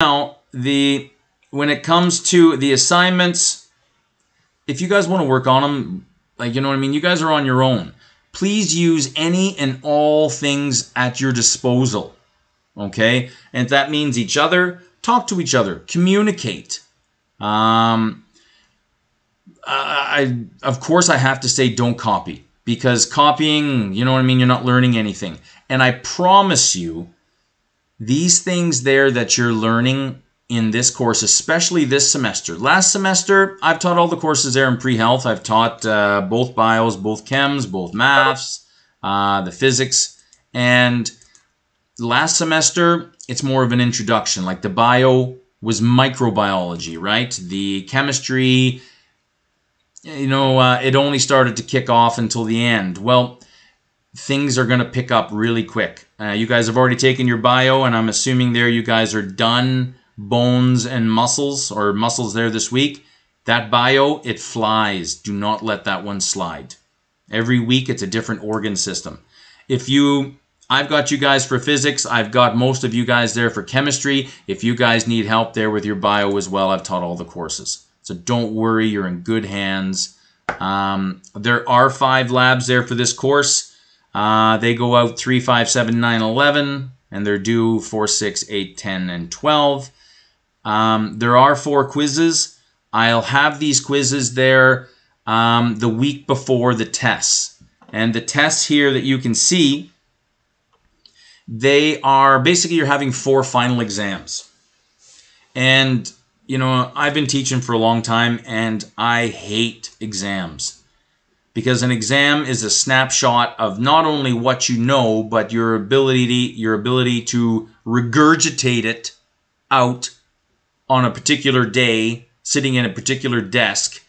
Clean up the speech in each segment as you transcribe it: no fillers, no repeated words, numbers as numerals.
Now, when it comes to the assignments, if you guys want to work on them, like, you know what I mean, you guys are on your own. Please use any and all things at your disposal, okay? And if that means each other, talk to each other, communicate. Of course, I have to say don't copy, because copying, you know what I mean, you're not learning anything. And I promise you, these things there that you're learning in this course, especially this semester. Last semester, I've taught all the courses there in pre-health. I've taught both bios, both chems, both maths, the physics. And last semester, it's more of an introduction. Like the bio was microbiology, right? The chemistry, you know, it only started to kick off until the end. Well, things are going to pick up really quick. You guys have already taken your bio, and I'm assuming there you guys are done bones and muscles, or muscles there this week. That bio, it flies. Do not let that one slide. Every week, it's a different organ system. I've got you guys for physics. I've got most of you guys there for chemistry. If you guys need help there with your bio as well, I've taught all the courses. So don't worry, you're in good hands. There are 5 labs there for this course. They go out 3, 5, 7, 9, 11, and they're due 4, 6, 8, 10, and 12. There are 4 quizzes. I'll have these quizzes there the week before the tests. And the tests here that you can see, they are basically you're having 4 final exams. And, you know, I've been teaching for a long time, and I hate exams. Because an exam is a snapshot of not only what you know, but your ability to regurgitate it out on a particular day, sitting in a particular desk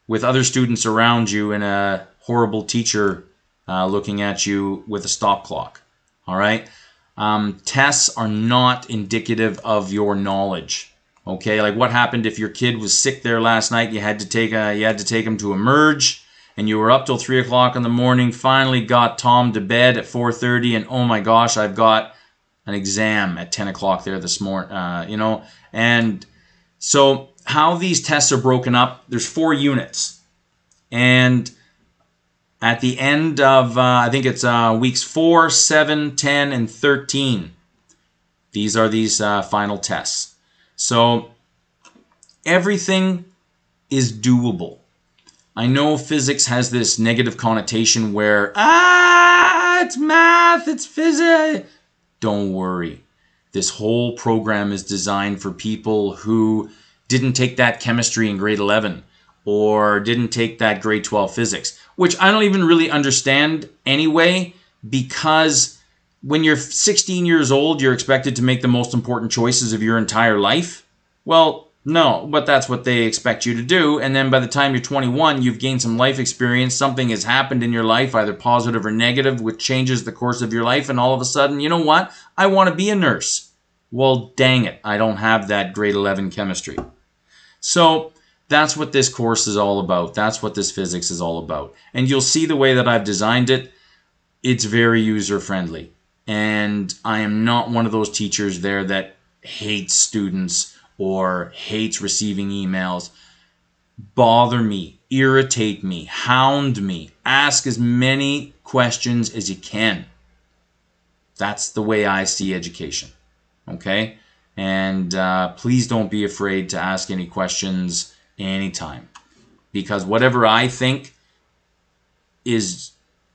with other students around you and a horrible teacher looking at you with a stop clock. All right? Tests are not indicative of your knowledge. Okay? Like what happened if your kid was sick there last night? You had to take him to emerge, and you were up till 3 o'clock in the morning. Finally got Tom to bed at 4:30, and oh my gosh, I've got an exam at 10 o'clock there this morning. You know, and so how these tests are broken up, there's 4 units. And at the end of, I think it's weeks 4, 7, 10, and 13, these are these final tests. So everything is doable. I know physics has this negative connotation where, it's math, it's physics. Don't worry. This whole program is designed for people who didn't take that chemistry in grade 11 or didn't take that grade 12 physics, which I don't even really understand anyway, because when you're 16 years old, you're expected to make the most important choices of your entire life. Well, no, but that's what they expect you to do. And then by the time you're 21, you've gained some life experience. Something has happened in your life, either positive or negative, which changes the course of your life. And all of a sudden, you know what? I want to be a nurse. Well, dang it. I don't have that grade 11 chemistry. So that's what this course is all about. That's what this physics is all about. And you'll see the way that I've designed it. It's very user-friendly. And I am not one of those teachers there that hates students or hates receiving emails. Bother me, irritate me, hound me, ask as many questions as you can. That's the way I see education, okay? And please don't be afraid to ask any questions anytime, because whatever I think is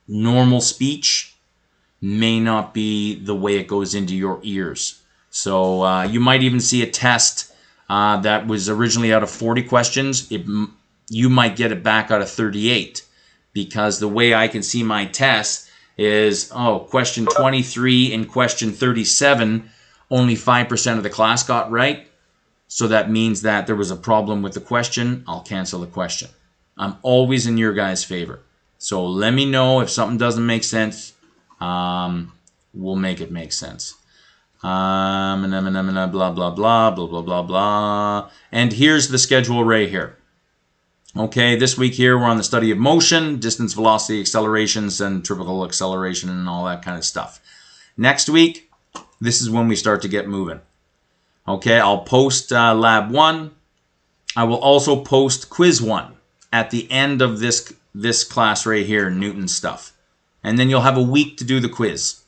normal speech may not be the way it goes into your ears. So you might even see a test that was originally out of 40 questions. You might get it back out of 38, because the way I can see my test is, question 23 and question 37, only 5% of the class got right. So that means that there was a problem with the question. I'll cancel the question. I'm always in your guys' favor. So let me know if something doesn't make sense. We'll make it make sense. Blah, blah, blah, blah, blah, blah, blah. And here's the schedule right here. Okay, this week here we're on the study of motion, distance, velocity, acceleration, centrifugal acceleration, and all that kind of stuff. Next week, this is when we start to get moving. Okay, I'll post Lab 1. I will also post Quiz 1 at the end of this class right here, Newton stuff. And then you'll have a week to do the quiz.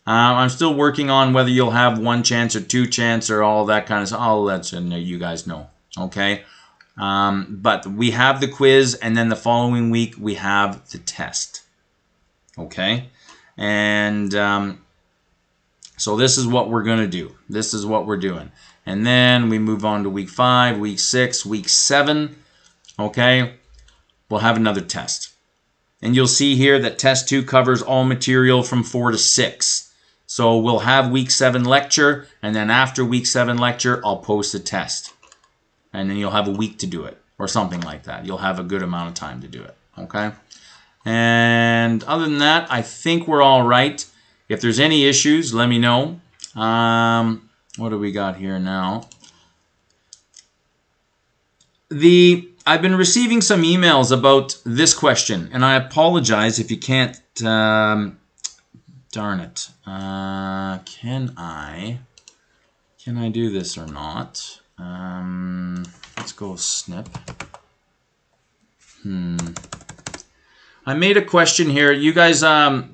I'm still working on whether you'll have 1 chance or 2 chance or all that kind of stuff. I'll let you guys know. Okay? But we have the quiz, and then the following week we have the test. Okay? And so this is what we're going to do. This is what we're doing. And then we move on to week 5, week 6, week 7. Okay? We'll have another test. And you'll see here that test 2 covers all material from 4 to 6. So we'll have week 7 lecture, and then after week 7 lecture, I'll post a test. And then you'll have a week to do it, or something like that. You'll have a good amount of time to do it. Okay? And other than that, I think we're all right. If there's any issues, let me know. What do we got here now? I've been receiving some emails about this question, and I apologize if you can't. Darn it. Can I do this or not? Let's go snip. I made a question here. You guys,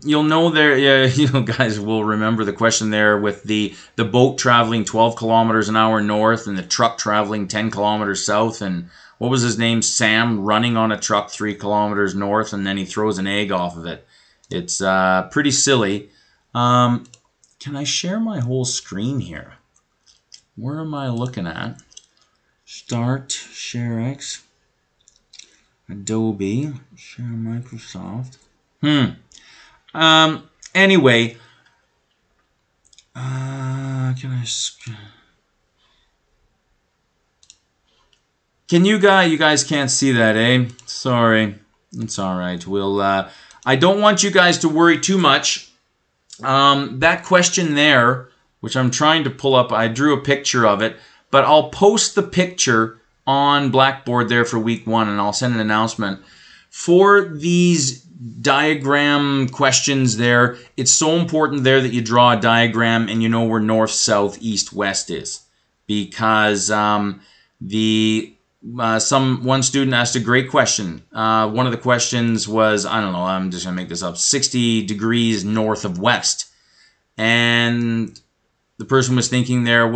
you'll know there. You guys will remember the question there with the boat traveling 12 kilometers an hour north and the truck traveling 10 kilometers south. And what was his name? Sam running on a truck 3 kilometers north, and then he throws an egg off of it. It's pretty silly. Can I share my whole screen here? Where am I looking at? Start, Share X. Adobe, share Microsoft. Anyway, can you guys can't see that, eh? Sorry, it's all right. We'll. I don't want you guys to worry too much. That question there, which I'm trying to pull up, I drew a picture of it, but I'll post the picture on Blackboard there for week 1, and I'll send an announcement. For these diagram questions there, it's so important there that you draw a diagram and you know where north, south, east, west is. Because one student asked a great question. One of the questions was, I don't know, I'm just going to make this up, 60 degrees north of west. And the person was thinking there,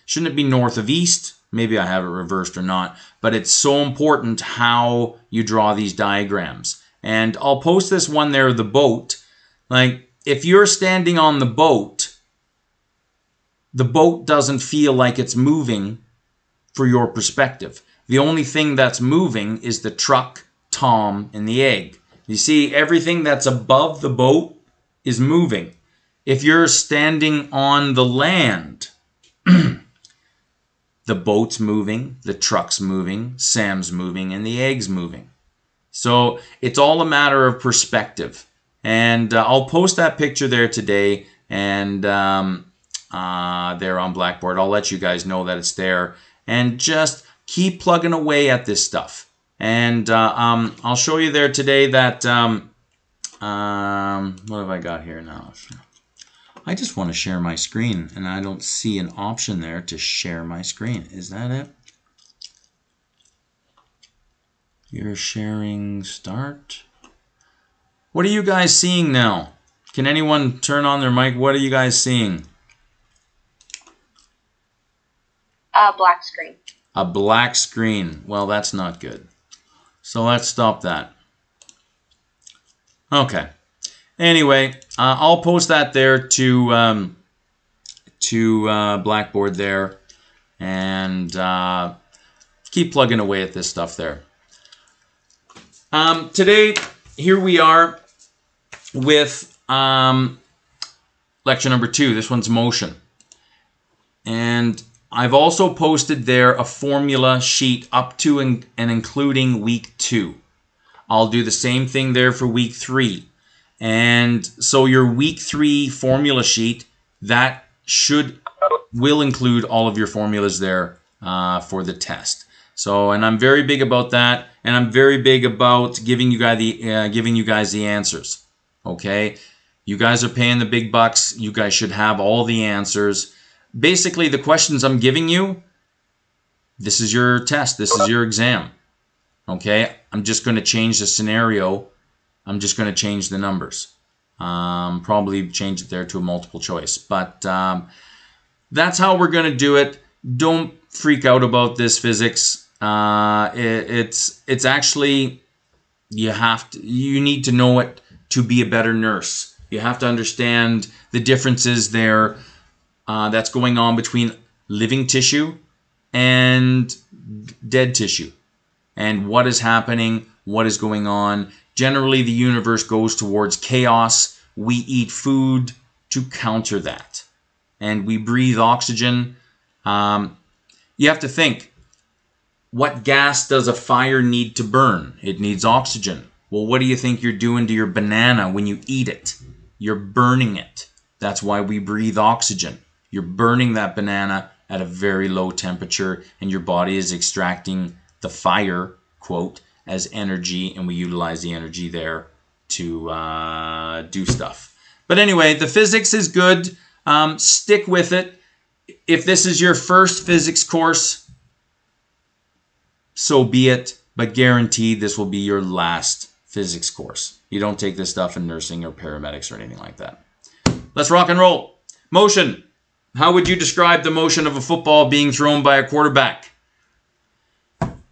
shouldn't it be north of east? Maybe I have it reversed or not, but it's so important how you draw these diagrams. And I'll post this one there, the boat. Like, if you're standing on the boat doesn't feel like it's moving for your perspective. The only thing that's moving is the truck, Tom, and the egg. You see, everything that's above the boat is moving. If you're standing on the land, the boat's moving, the truck's moving, Sam's moving, and the egg's moving. So it's all a matter of perspective. And I'll post that picture there today, and there on Blackboard. I'll let you guys know that it's there. And just keep plugging away at this stuff. And I'll show you there today that, what have I got here now? I just want to share my screen, and I don't see an option there to share my screen. Is that it? You're sharing, start. What are you guys seeing now? Can anyone turn on their mic? What are you guys seeing? A black screen. A black screen. Well, that's not good. So let's stop that. Okay. Anyway, I'll post that there to Blackboard there, and keep plugging away at this stuff there. Today, here we are with lecture number 2. This one's motion. And I've also posted there a formula sheet up to and including week 2. I'll do the same thing there for week 3. And so your week 3 formula sheet, that will include all of your formulas there for the test. So, and I'm very big about that, and I'm very big about giving you guys the answers. Okay, you guys are paying the big bucks. You guys should have all the answers. basically the questions I'm giving you, this is your test. This is your exam. Okay? I'm just going to change the scenario. I'm just going to change the numbers. Probably change it there to a multiple choice. But that's how we're going to do it. Don't freak out about this physics. It's actually, you need to know it to be a better nurse. You have to understand the differences there that's going on between living tissue and dead tissue, and what is happening, what is going on. Generally, the universe goes towards chaos. We eat food to counter that, and we breathe oxygen. You have to think, what gas does a fire need to burn? It needs oxygen. Well, what do you think you're doing to your banana when you eat it? You're burning it. That's why we breathe oxygen. You're burning that banana at a very low temperature, and your body is extracting the fire, quote, as energy, and we utilize the energy there to do stuff. But anyway, the physics is good. Stick with it. If this is your first physics course, so be it, but guaranteed this will be your last physics course. You don't take this stuff in nursing or paramedics or anything like that. Let's rock and roll. Motion. How would you describe the motion of a football being thrown by a quarterback?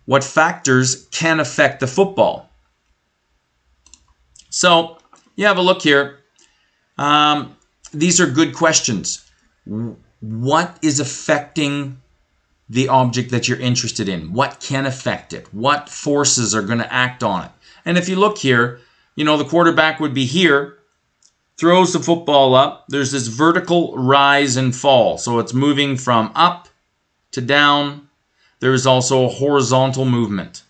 What factors can affect the football? So, you have a look here. These are good questions. What is affecting the object that you're interested in? What can affect it? What forces are going to act on it? And if you look here, you know, the quarterback would be here, throws the football up. There's this vertical rise and fall. So it's moving from up to down. There's also a horizontal movement.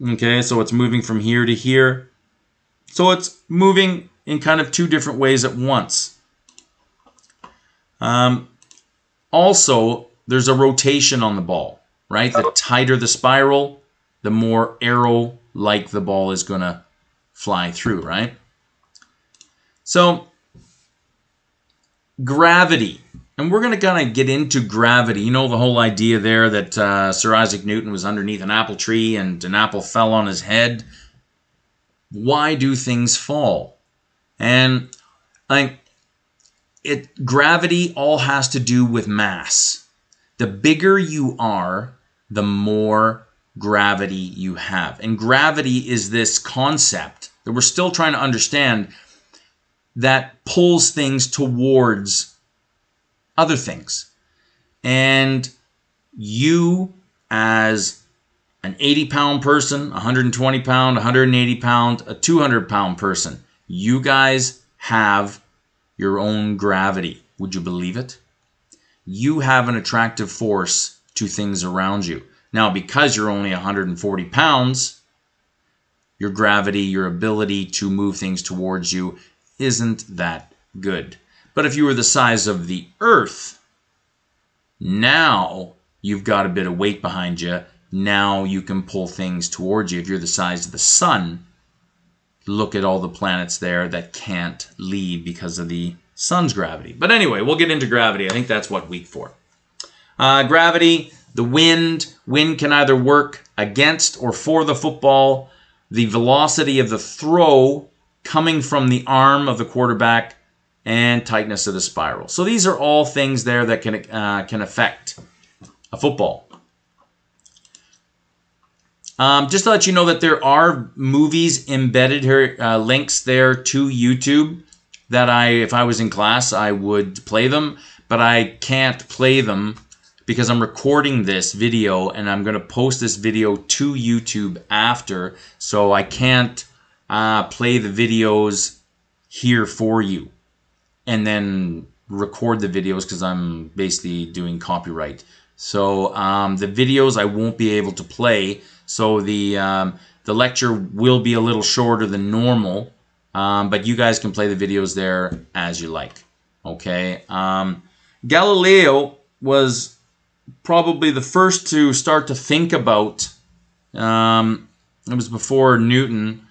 Okay, so it's moving from here to here. So it's moving in kind of two different ways at once. Also, there's a rotation on the ball, right? The tighter the spiral, the more arrow-like the ball is going to fly through, right? So, gravity. And we're going to kind of get into gravity. You know the whole idea there that Sir Isaac Newton was underneath an apple tree and an apple fell on his head. Why do things fall? And gravity all has to do with mass. The bigger you are, the more gravity you have. And gravity is this concept that we're still trying to understand that pulls things towards other things. And you, as an 80-pound person, 120-pound, 180-pound, a 200-pound person, you guys have your own gravity. Would you believe it? You have an attractive force to things around you. Now, because you're only 140 pounds, your gravity, your ability to move things towards you isn't that good. But if you were the size of the Earth, now you've got a bit of weight behind you. Now you can pull things towards you. If you're the size of the sun, look at all the planets there that can't leave because of the sun's gravity. But anyway, we'll get into gravity. I think that's what week 4. Gravity, the wind. Wind can either work against or for the football. The velocity of the throw coming from the arm of the quarterback, and tightness of the spiral. So these are all things there that can affect a football. Just to let you know that there are movies embedded here, links there to YouTube that if I was in class, I would play them, but I can't play them because I'm recording this video and I'm going to post this video to YouTube after, so I can't play the videos here for you and then record the videos because I'm basically doing copyright. So the videos I won't be able to play. So the lecture will be a little shorter than normal, but you guys can play the videos there as you like. Okay. Galileo was probably the first to start to think about. It was before Newton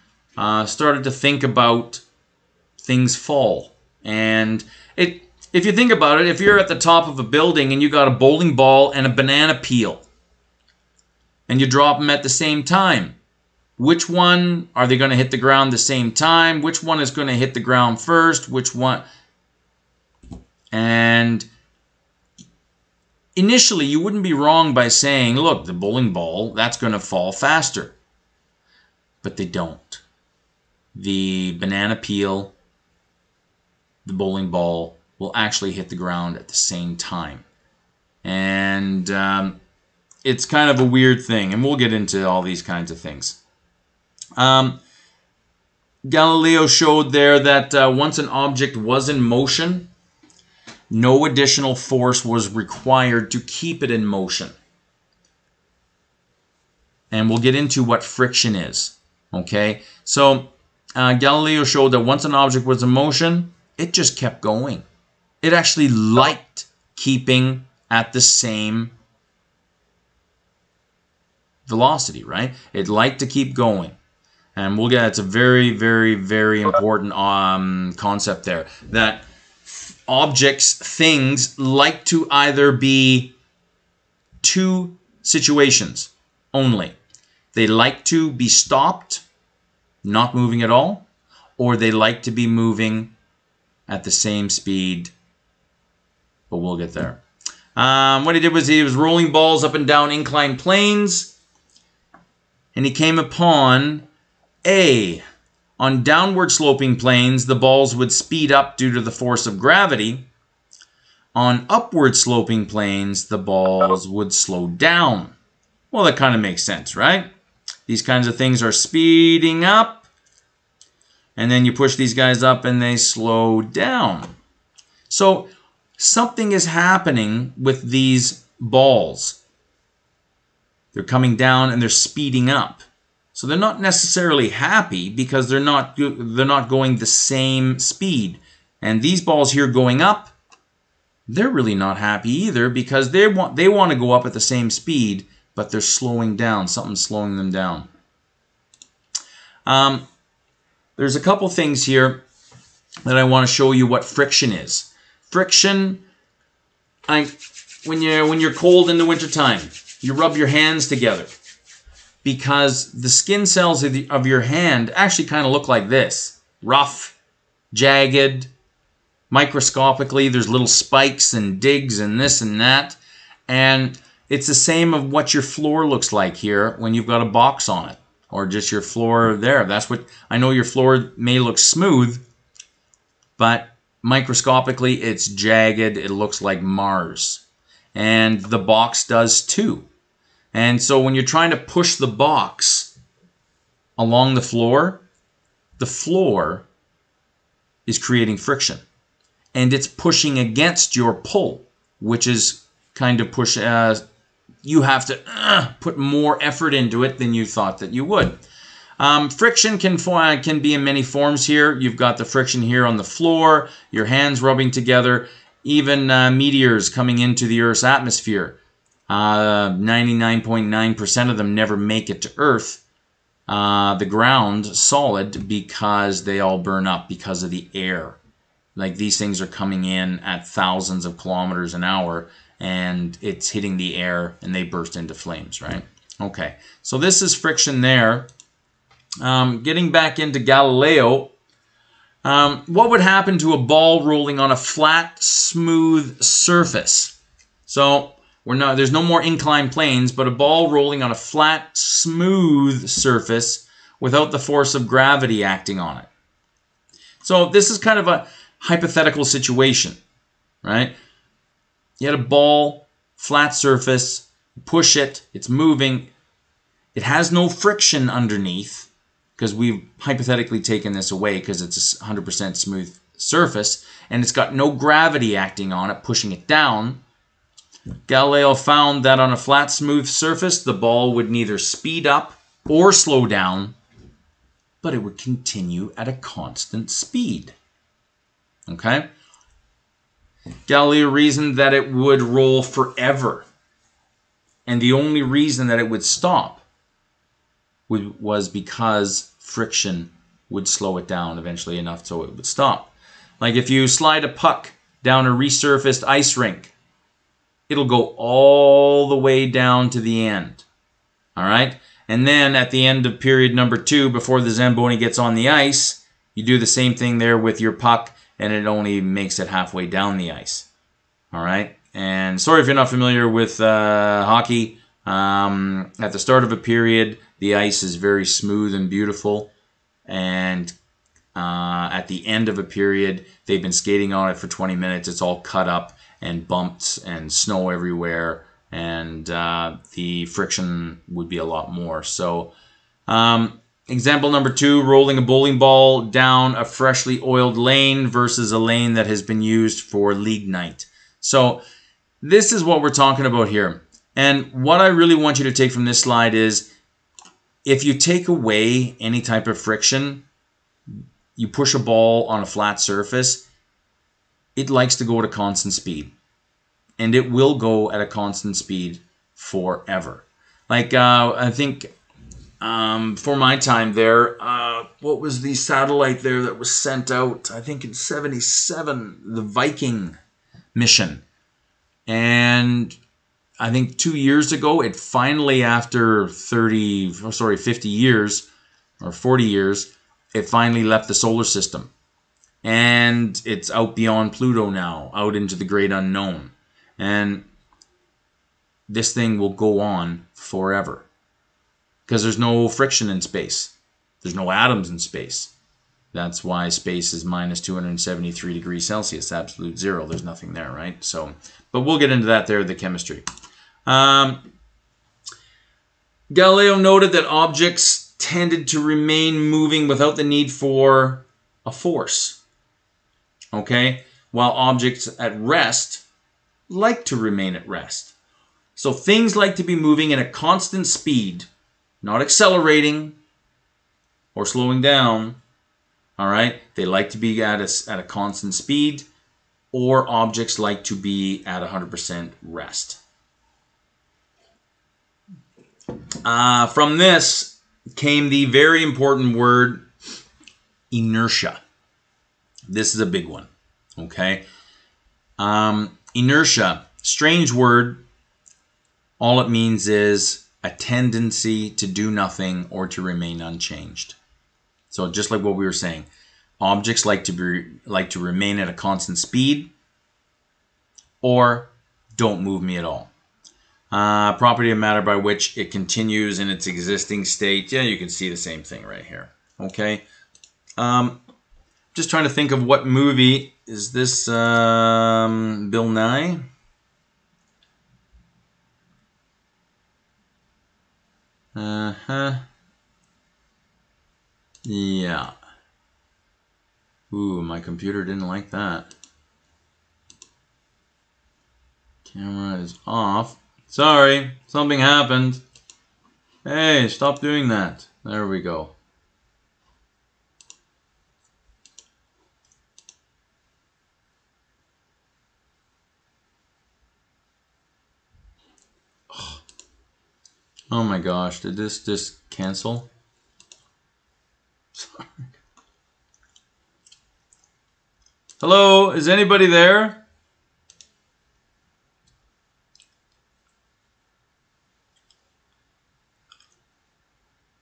started to think about things fall, and if you think about it, if you're at the top of a building and you got a bowling ball and a banana peel, and you drop them at the same time, which one are they going to hit the ground the same time? Which one is going to hit the ground first? Which one? And initially, you wouldn't be wrong by saying, look, the bowling ball, that's going to fall faster. But they don't. The banana peel, the bowling ball, will actually hit the ground at the same time. And it's kind of a weird thing, and we'll get into all these kinds of things. Galileo showed there that once an object was in motion, no additional force was required to keep it in motion. And we'll get into what friction is. Okay, so Galileo showed that once an object was in motion, it just kept going. It actually liked keeping at the same velocity, right? It liked to keep going. And we'll get, it's a very, very, very important concept there. That objects, things, like to either be two situations only. They like to be stopped, not moving at all, or they like to be moving at the same speed, but we'll get there. What he did was he was rolling balls up and down inclined planes, and he came upon on downward sloping planes, the balls would speed up due to the force of gravity. On upward sloping planes, the balls would slow down. Well, that kind of makes sense, right? These kinds of things are speeding up, and then you push these guys up and they slow down. So something is happening with these balls. They're coming down and they're speeding up. So they're not necessarily happy because they're not going the same speed. And these balls here going up, they're really not happy either because they want to go up at the same speed, but they're slowing down. Something's slowing them down. There's a couple things here that I want to show you what friction is. Friction, when you're cold in the wintertime, you rub your hands together, because the skin cells of your hand actually kind of look like this. Rough, jagged, microscopically, there's little spikes and digs and this and that. And it's the same of what your floor looks like here when you've got a box on it, or just your floor there. That's what, I know your floor may look smooth, but microscopically it's jagged. It looks like Mars. And the box does too. And so when you're trying to push the box along the floor is creating friction. And it's pushing against your pull, which is kind of push. You have to put more effort into it than you thought that you would. Friction can be in many forms here. You've got the friction here on the floor, your hands rubbing together, even meteors coming into the Earth's atmosphere. 99.9% of them never make it to Earth, the ground, solid, because they all burn up because of the air. Like, these things are coming in at thousands of kilometers an hour, and it's hitting the air, and they burst into flames, right? Okay, so this is friction there. Getting back into Galileo, what would happen to a ball rolling on a flat, smooth surface? So there's no more inclined planes, but a ball rolling on a flat, smooth surface without the force of gravity acting on it. So this is kind of a hypothetical situation, right? You had a ball, flat surface, push it, it's moving. It has no friction underneath, because we've hypothetically taken this away because it's a 100% smooth surface, and it's got no gravity acting on it, pushing it down. Galileo found that on a flat, smooth surface, the ball would neither speed up or slow down, but it would continue at a constant speed. Okay? Galileo reasoned that it would roll forever, and the only reason that it would stop was because friction would slow it down eventually enough so it would stop. Like if you slide a puck down a resurfaced ice rink. It'll go all the way down to the end. All right? And then at the end of period number 2, before the Zamboni gets on the ice, you do the same thing there with your puck, and it only makes it halfway down the ice. All right? And sorry if you're not familiar with hockey. At the start of a period, the ice is very smooth and beautiful. And at the end of a period, they've been skating on it for 20 minutes. It's all cut up and bumped and snow everywhere. And the friction would be a lot more. So example number 2, rolling a bowling ball down a freshly oiled lane versus a lane that has been used for league night. So this is what we're talking about here. And what I really want you to take from this slide is if you take away any type of friction, you push a ball on a flat surface, it likes to go at a constant speed. And it will go at a constant speed forever. Like, I think for my time there, what was the satellite there that was sent out? I think in 77, the Viking mission. And I think 2 years ago, it finally, after 50 years or 40 years, it finally left the solar system. And it's out beyond Pluto now, out into the great unknown. And this thing will go on forever because there's no friction in space. There's no atoms in space. That's why space is minus 273 degrees Celsius, absolute zero. There's nothing there, right? So, but we'll get into that there, the chemistry. Galileo noted that objects tended to remain moving without the need for a force. Okay? While objects at rest like to remain at rest. So things like to be moving at a constant speed, not accelerating or slowing down. All right? They like to be at a constant speed, or objects like to be at 100% rest. From this came the very important word inertia. This is a big one. Okay? Inertia, strange word. All it means is a tendency to do nothing or to remain unchanged. So just like what we were saying, objects like to remain at a constant speed or don't move me at all. Property of matter by which it continues in its existing state. Yeah, you can see the same thing right here. Okay. Just trying to think of what movie is this. Bill Nye. Yeah. Ooh, my computer didn't like that. Camera is off. Sorry, something happened. Hey, stop doing that. There we go. Oh my gosh, did this just cancel? Sorry. Hello, is anybody there?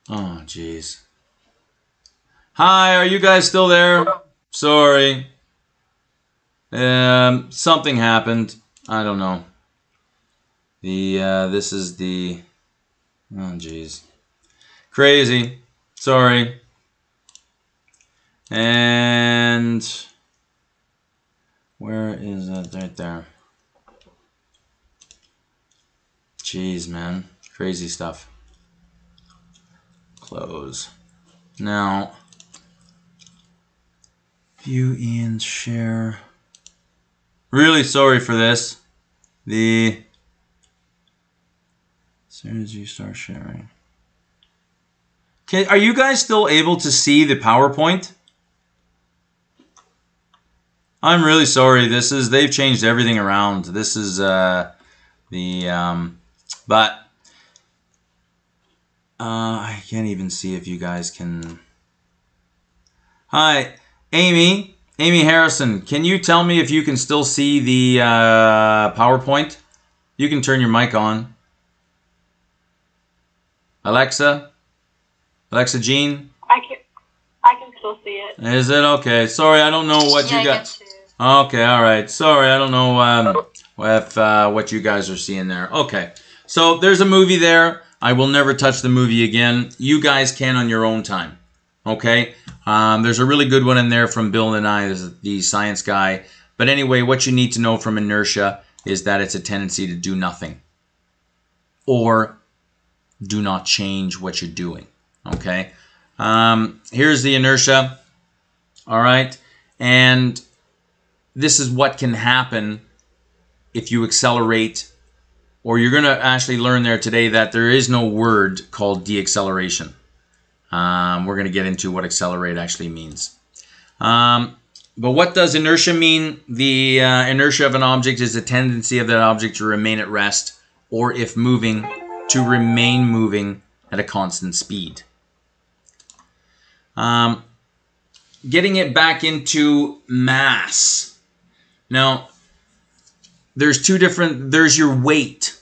Oh, jeez. Hi, are you guys still there? Sorry. Something happened. I don't know. This is the... Oh, jeez. Crazy. Sorry. And... Where is that? Right there. Jeez, man. Crazy stuff. Close. Now, view Ian's share. Really sorry for this. As soon as you start sharing. Okay, are you guys still able to see the PowerPoint? I'm really sorry. They've changed everything around. This is but I can't even see if you guys can. Hi, Amy. Amy Harrison, can you tell me if you can still see the PowerPoint? You can turn your mic on. Alexa Jean? I can still see it. Is it? Okay. Sorry, I don't know what you got. Okay, all right. Sorry, I don't know if what you guys are seeing there. Okay. So there's a movie there. I will never touch the movie again. You guys can on your own time. Okay? There's a really good one in there from Bill and I, the science guy. But anyway, what you need to know from inertia is that it's a tendency to do nothing. Or do not change what you're doing. Okay? Here's the inertia. All right? And this is what can happen if you accelerate, or you're going to actually learn there today that there is no word called deacceleration. We're going to get into what accelerate actually means. But what does inertia mean? The inertia of an object is the tendency of that object to remain at rest, or if moving, to remain moving at a constant speed. Getting it back into mass. Now, there's there's your weight,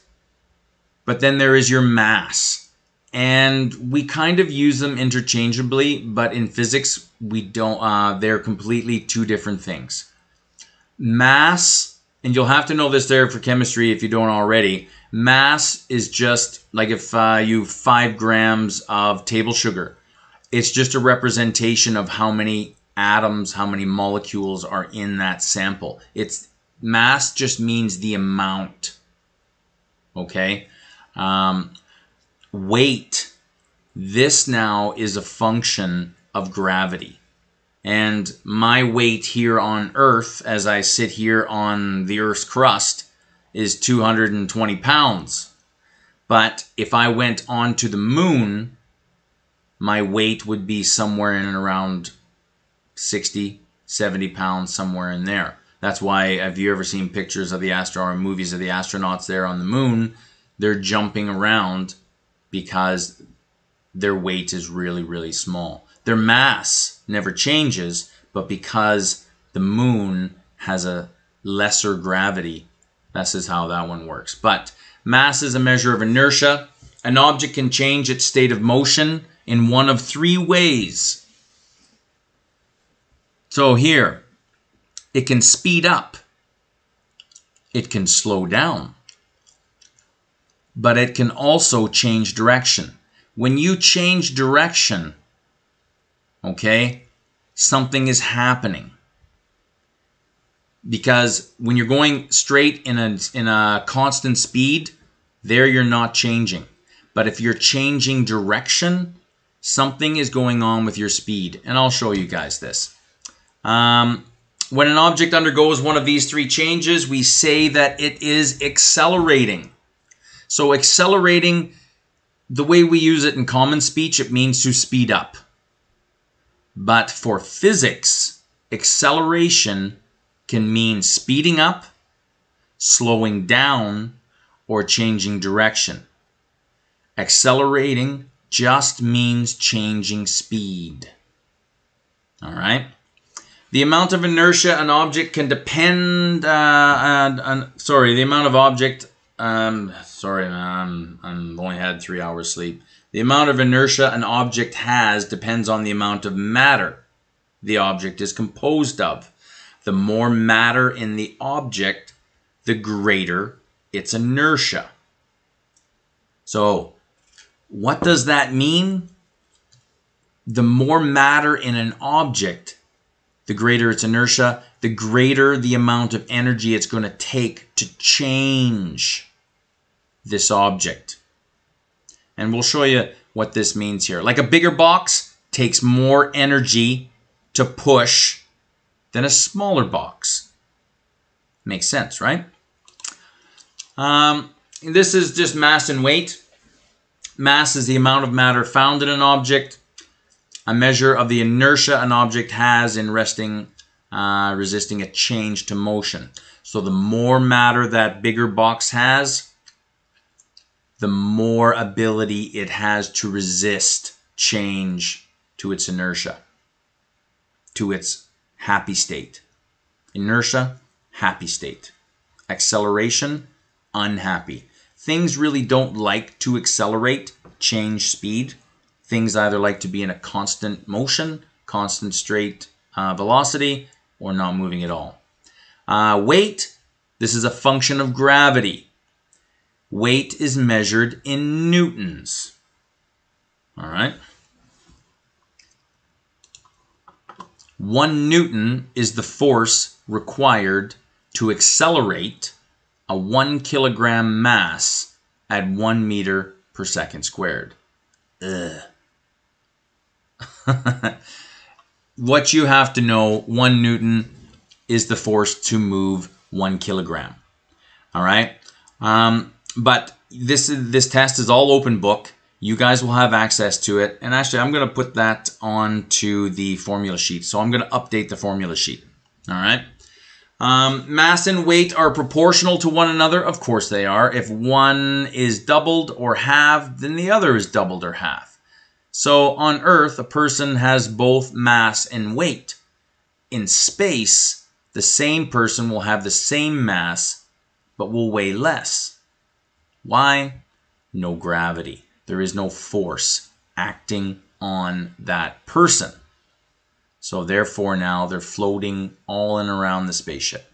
but then there is your mass. And we kind of use them interchangeably, but in physics, we don't, they're completely two different things. Mass, and you'll have to know this there for chemistry if you don't already, mass is just like if you have 5 grams of table sugar. It's just a representation of how many atoms, how many molecules are in that sample. Mass just means the amount. Okay? Weight. This now is a function of gravity. And my weight here on Earth, as I sit here on the Earth's crust, is 220 pounds. But if I went onto the moon, my weight would be somewhere in and around 60, 70 pounds, somewhere in there. That's why, have you ever seen pictures of the or movies of the astronauts there on the moon? They're jumping around because their weight is really, really small. Their mass never changes, but because the moon has a lesser gravity, this is how that one works. But mass is a measure of inertia. An object can change its state of motion in one of 3 ways. So here, it can speed up, it can slow down, but it can also change direction. When you change direction, okay, something is happening. Because when you're going straight in a constant speed, there you're not changing. But if you're changing direction, something is going on with your speed. And I'll show you guys this. When an object undergoes one of these 3 changes, we say that it is accelerating. So accelerating, the way we use it in common speech, it means to speed up. But for physics, acceleration can mean speeding up, slowing down, or changing direction. Accelerating just means changing speed. All right? The amount of inertia an object can depend the amount of object, I've only had 3 hours sleep. The amount of inertia an object has depends on the amount of matter the object is composed of. The more matter in the object, the greater its inertia. So, what does that mean? The more matter in an object, the greater its inertia, the greater the amount of energy it's going to take to change this object. And we'll show you what this means here. Like a bigger box takes more energy to push than a smaller box. Makes sense, right? This is just mass and weight. Mass is the amount of matter found in an object. A measure of the inertia an object has in resisting a change to motion. So the more matter that bigger box has, the more ability it has to resist change to its inertia, to its happy state. Inertia, happy state. Acceleration, unhappy. Things really don't like to accelerate, change speed. Things either like to be in a constant motion, constant straight velocity, or not moving at all. Weight, this is a function of gravity. Weight is measured in newtons. All right. 1 Newton is the force required to accelerate a 1 kilogram mass at 1 meter per second squared. Ugh. What you have to know, 1 Newton is the force to move 1 kilogram. All right. But this test is all open book. You guys will have access to it. And actually, I'm going to put that onto the formula sheet. So I'm going to update the formula sheet. All right. Mass and weight are proportional to one another. Of course they are. If one is doubled or halved, then the other is doubled or halved. So on Earth, a person has both mass and weight. In space, the same person will have the same mass, but will weigh less. Why? No gravity. There is no force acting on that person. So therefore now they're floating all in around the spaceship.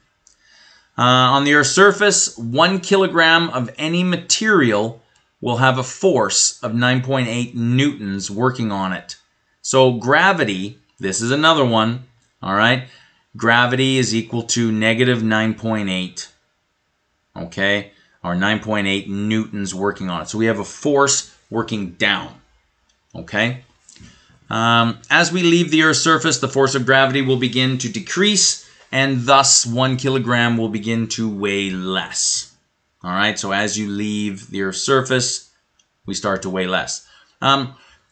On the Earth's surface, 1 kilogram of any material will have a force of 9.8 newtons working on it. So gravity, this is another one, all right? Gravity is equal to negative 9.8, okay? Or 9.8 newtons working on it. So we have a force working down, okay? As we leave the Earth's surface, the force of gravity will begin to decrease, and thus 1 kilogram will begin to weigh less. All right, so as you leave the Earth's surface, we start to weigh less.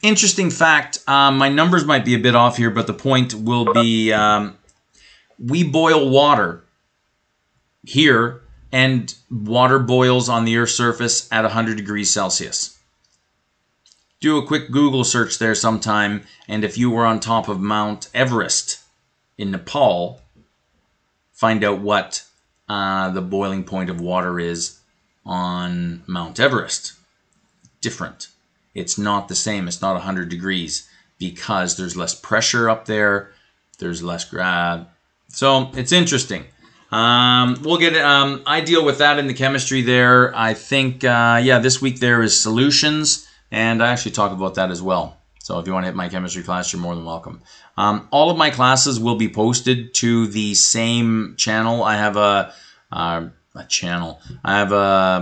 Interesting fact, my numbers might be a bit off here, but the point will be we boil water here, and water boils on the Earth's surface at 100 degrees Celsius. Do a quick Google search there sometime, and if you were on top of Mount Everest in Nepal, find out what the boiling point of water is on Mount Everest. Different. It's not the same. It's not 100 degrees because there's less pressure up there. There's less grab. So it's interesting. We'll get I deal with that in the chemistry there. I think, yeah, this week there is solutions, and I actually talk about that as well. So if you want to hit my chemistry class, you're more than welcome. All of my classes will be posted to the same channel. I have a channel. I have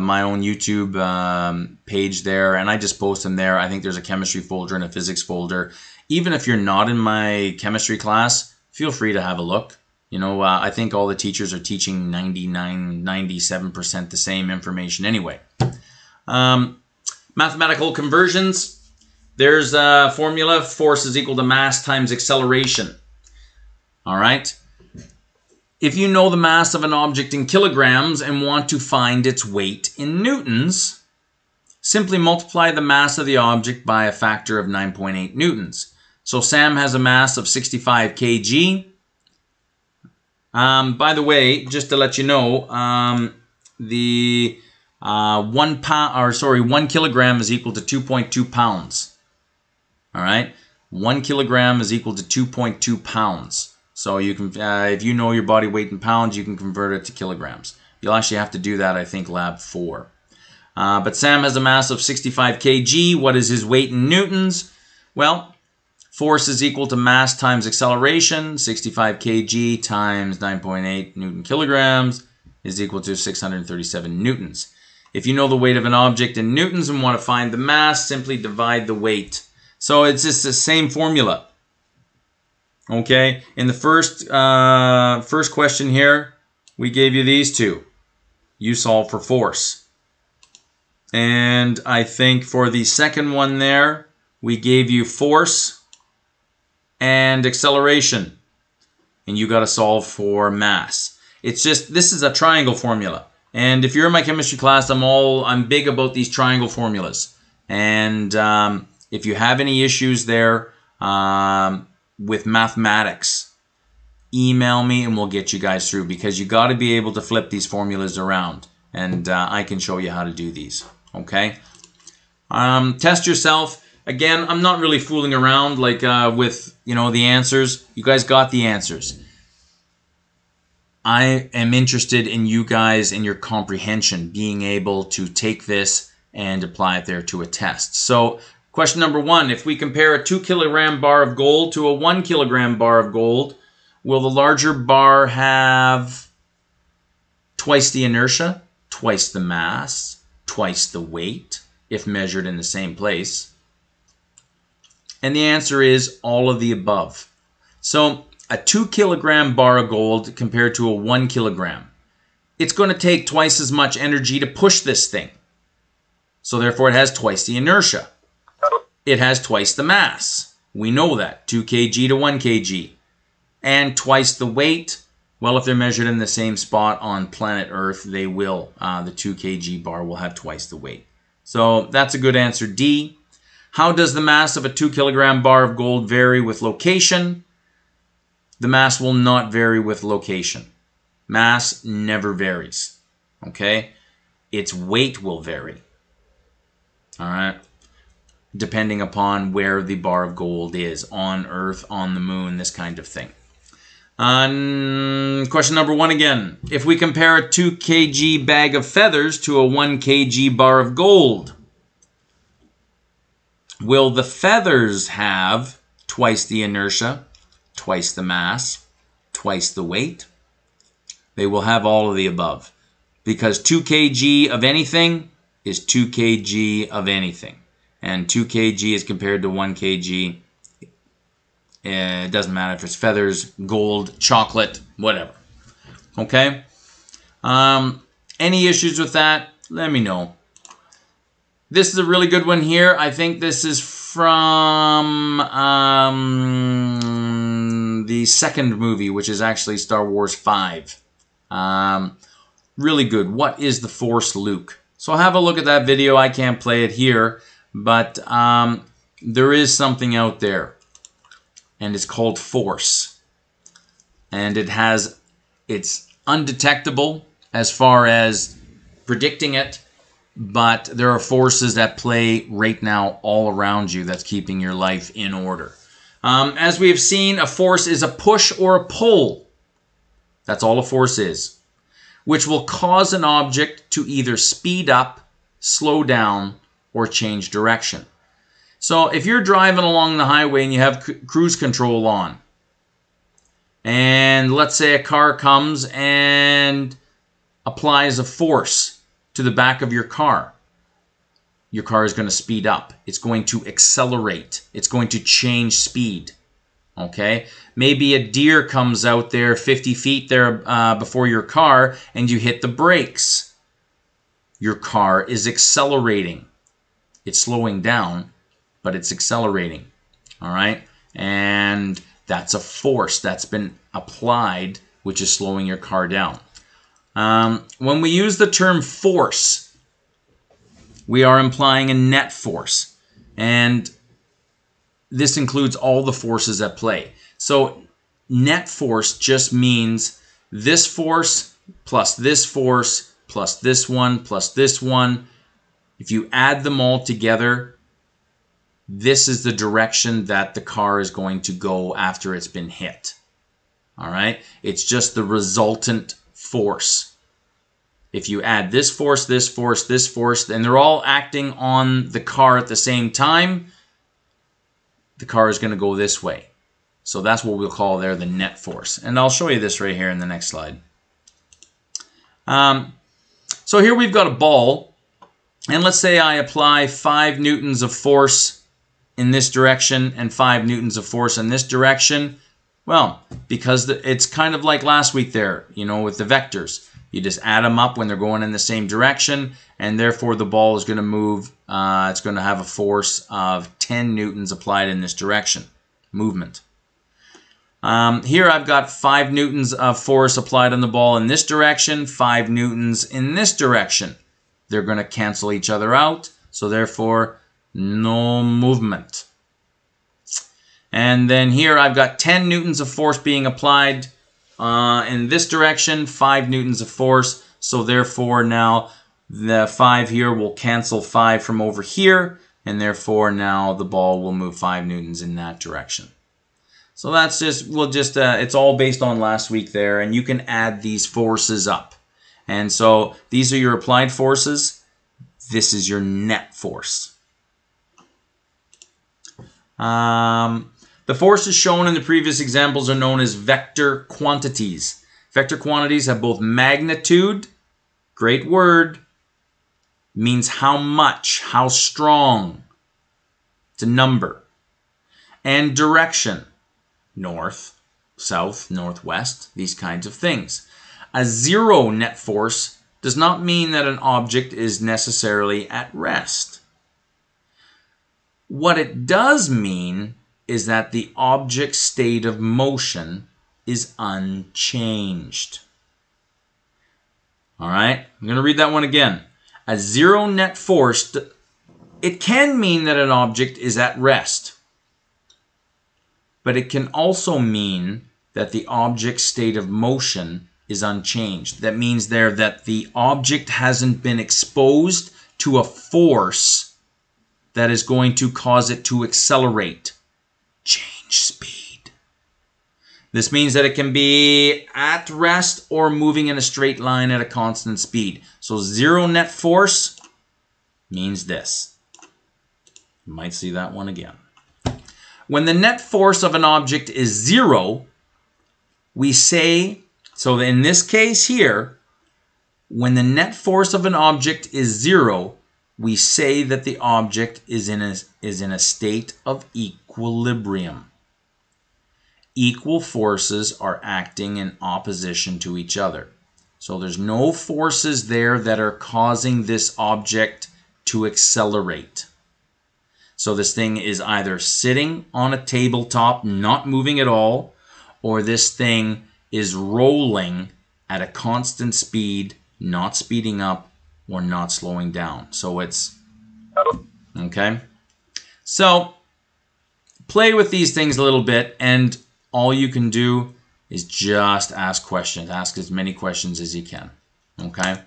my own YouTube page there, and I just post them there. I think there's a chemistry folder and a physics folder. Even if you're not in my chemistry class, feel free to have a look. You know, I think all the teachers are teaching 97% the same information anyway. Mathematical conversions. There's a formula. Force is equal to mass times acceleration. All right. If you know the mass of an object in kilograms and want to find its weight in newtons, simply multiply the mass of the object by a factor of 9.8 newtons. So Sam has a mass of 65 kg. By the way, just to let you know, the 1 kilogram is equal to 2.2 pounds. All right, 1 kilogram is equal to 2.2 pounds. So you can, if you know your body weight in pounds, you can convert it to kilograms. You'll actually have to do that, I think, lab 4. But Sam has a mass of 65 kg. What is his weight in newtons? Well, force is equal to mass times acceleration. 65 kg times 9.8 newton kilograms is equal to 637 newtons. If you know the weight of an object in newtons and want to find the mass, simply divide the weight. So it's just the same formula. Okay, in the first question here, we gave you these two. You solve for force. And I think for the second one there, we gave you force and acceleration. And you got to solve for mass. It's just, this is a triangle formula. And if you're in my chemistry class, I'm big about these triangle formulas. And if you have any issues there with mathematics, email me and we'll get you guys through, because you got to be able to flip these formulas around, and I can show you how to do these. Okay. Test yourself. Again, I'm not really fooling around like with the answers. You guys got the answers. I am interested in you guys and your comprehension, being able to take this and apply it there to a test. So question number 1, if we compare a 2 kilogram bar of gold to a 1 kilogram bar of gold, will the larger bar have twice the inertia, twice the mass, twice the weight, if measured in the same place? And the answer is all of the above. So a 2 kilogram bar of gold compared to a 1 kilogram, it's going to take twice as much energy to push this thing. So therefore it has twice the inertia. It has twice the mass. We know that, 2 kg to 1 kg. And twice the weight. Well, if they're measured in the same spot on planet Earth, they will. The 2 kg bar will have twice the weight. So that's a good answer, D. How does the mass of a 2 kilogram bar of gold vary with location? The mass will not vary with location. Mass never varies. Okay? Its weight will vary. All right? Depending upon where the bar of gold is, on Earth, on the moon, this kind of thing. Question number 1 again. If we compare a 2 kg bag of feathers to a 1 kg bar of gold, will the feathers have twice the inertia, twice the mass, twice the weight? They will have all of the above, because 2 kg of anything is 2 kg of anything. And 2 kg is compared to 1 kg. It doesn't matter if it's feathers, gold, chocolate, whatever. Okay? Any issues with that? Let me know. This is a really good one here. I think this is from the second movie, which is actually Star Wars 5. Really good. What is the Force, Luke? So have a look at that video. I can't play it here, but there is something out there, and it's called Force. And it's undetectable as far as predicting it, but there are forces that play right now all around you that's keeping your life in order. As we have seen, a force is a push or a pull. That's all a force is, which will cause an object to either speed up, slow down, or change direction. So if you're driving along the highway and you have cruise control on, and let's say a car comes and applies a force to the back of your car is going to speed up. It's going to accelerate. It's going to change speed. Okay? Maybe a deer comes out there 50 feet there before your car, and you hit the brakes. Your car is accelerating. It's slowing down, but it's accelerating. All right? And that's a force that's been applied, which is slowing your car down. When we use the term force, we are implying a net force. And this includes all the forces at play. So net force just means this force plus this force plus this one plus this one. If you add them all together, this is the direction that the car is going to go after it's been hit. All right? It's just the resultant force. If you add this force, this force, this force, and they're all acting on the car at the same time, the car is going to go this way. So that's what we'll call there the net force. And I'll show you this right here in the next slide. So here we've got a ball, and let's say I apply 5 newtons of force in this direction and 5 newtons of force in this direction. Well, because it's kind of like last week there, with the vectors. You just add them up when they're going in the same direction, and therefore the ball is going to move. It's going to have a force of 10 newtons applied in this direction, movement. Here I've got 5 newtons of force applied on the ball in this direction, 5 newtons in this direction. They're going to cancel each other out, so therefore no movement. And then here I've got 10 newtons of force being applied in this direction, 5 newtons of force. So therefore now the 5 here will cancel 5 from over here, and therefore now the ball will move 5 newtons in that direction. So that's just, it's all based on last week there, and you can add these forces up. And so these are your applied forces. This is your net force. The forces shown in the previous examples are known as vector quantities. Vector quantities have both magnitude, great word, means how much, how strong, it's a number, and direction, north, south, northwest, these kinds of things. A zero net force does not mean that an object is necessarily at rest. What it does mean is that the object's state of motion is unchanged. All right, I'm going to read that one again. A zero net force, it can mean that an object is at rest, but it can also mean that the object's state of motion is unchanged. That means there that the object hasn't been exposed to a force that is going to cause it to accelerate, change speed. This means that it can be at rest or moving in a straight line at a constant speed. So zero net force means this. You might see that one again. When the net force of an object is zero, we say, so in this case here, when the net force of an object is zero, we say that the object is in a state of equilibrium. Equal forces are acting in opposition to each other. So there's no forces there that are causing this object to accelerate. So this thing is either sitting on a tabletop, not moving at all, or this thing is rolling at a constant speed, not speeding up or not slowing down. So it's, okay? So play with these things a little bit, and all you can do is just ask questions. Ask as many questions as you can, okay?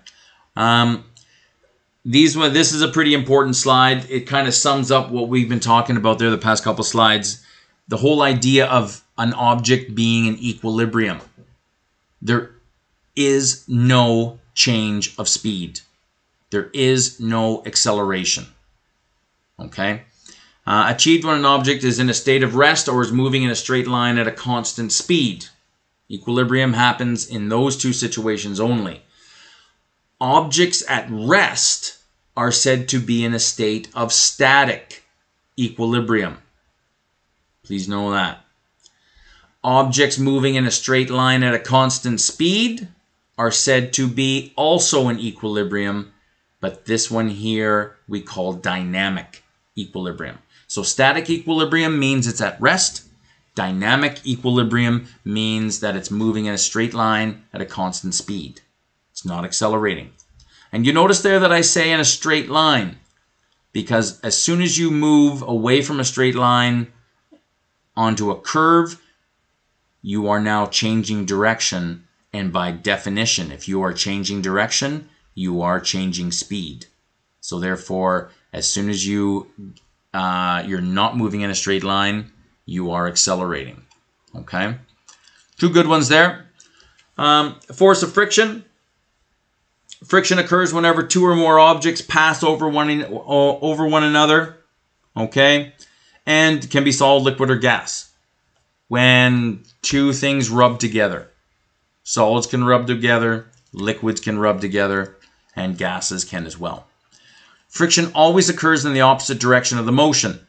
This is a pretty important slide. It kind of sums up what we've been talking about there the past couple slides. The whole idea of an object being in equilibrium. There is no change of speed. There is no acceleration. Okay? Achieved when an object is in a state of rest or is moving in a straight line at a constant speed. Equilibrium happens in those two situations only. Objects at rest are said to be in a state of static equilibrium. Please know that. Objects moving in a straight line at a constant speed are said to be also in equilibrium, but this one here we call dynamic equilibrium. So static equilibrium means it's at rest. Dynamic equilibrium means that it's moving in a straight line at a constant speed. It's not accelerating. And you notice there that I say in a straight line, because as soon as you move away from a straight line onto a curve, you are now changing direction. And by definition, if you are changing direction, you are changing speed. So therefore, as soon as you're not moving in a straight line, you are accelerating. Okay? Two good ones there. Force of friction. Friction occurs whenever two or more objects pass over one another. Okay? And can be solid, liquid, or gas. When two things rub together. Solids can rub together, liquids can rub together, and gases can as well. Friction always occurs in the opposite direction of the motion.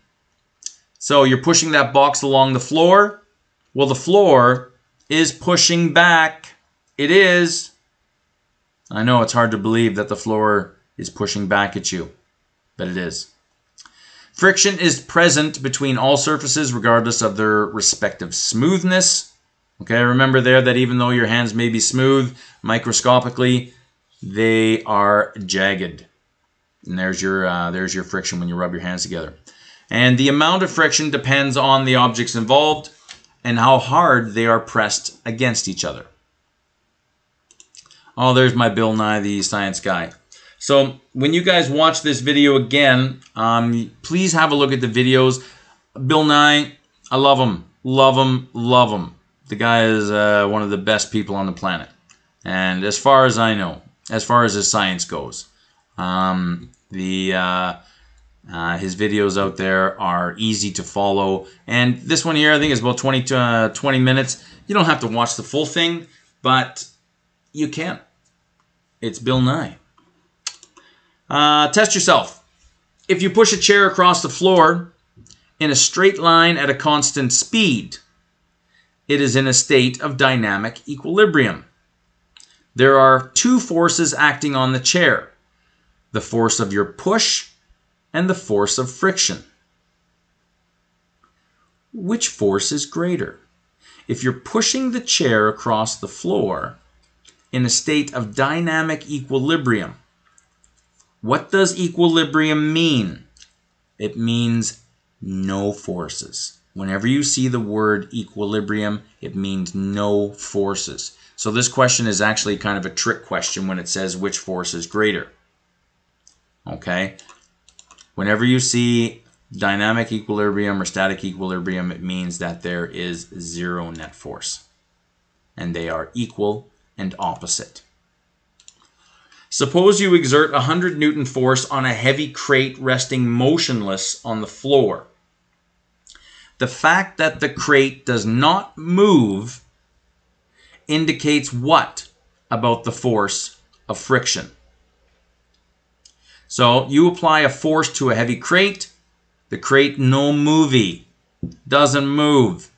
So you're pushing that box along the floor. Well, the floor is pushing back. It is. I know it's hard to believe that the floor is pushing back at you, but it is. Friction is present between all surfaces regardless of their respective smoothness. Okay, remember there that even though your hands may be smooth, microscopically, they are jagged. And there's your friction when you rub your hands together. And the amount of friction depends on the objects involved and how hard they are pressed against each other. Oh, there's my Bill Nye the Science Guy. So when you guys watch this video again, please have a look at the videos. Bill Nye, I love him. Love him. Love him. The guy is one of the best people on the planet. And as far as I know, as far as his science goes, his videos out there are easy to follow. And this one here, I think, is about 20 minutes. You don't have to watch the full thing, but you can. It's Bill Nye. Test yourself. If you push a chair across the floor in a straight line at a constant speed, it is in a state of dynamic equilibrium. There are two forces acting on the chair: the force of your push and the force of friction. Which force is greater? If you're pushing the chair across the floor in a state of dynamic equilibrium, what does equilibrium mean? It means no forces. Whenever you see the word equilibrium, it means no forces. So this question is actually kind of a trick question when it says which force is greater. Okay? Whenever you see dynamic equilibrium or static equilibrium, it means that there is zero net force. And they are equal and opposite. Suppose you exert 100 Newton force on a heavy crate resting motionless on the floor. The fact that the crate does not move indicates what about the force of friction? So you apply a force to a heavy crate. The crate no movie, doesn't move.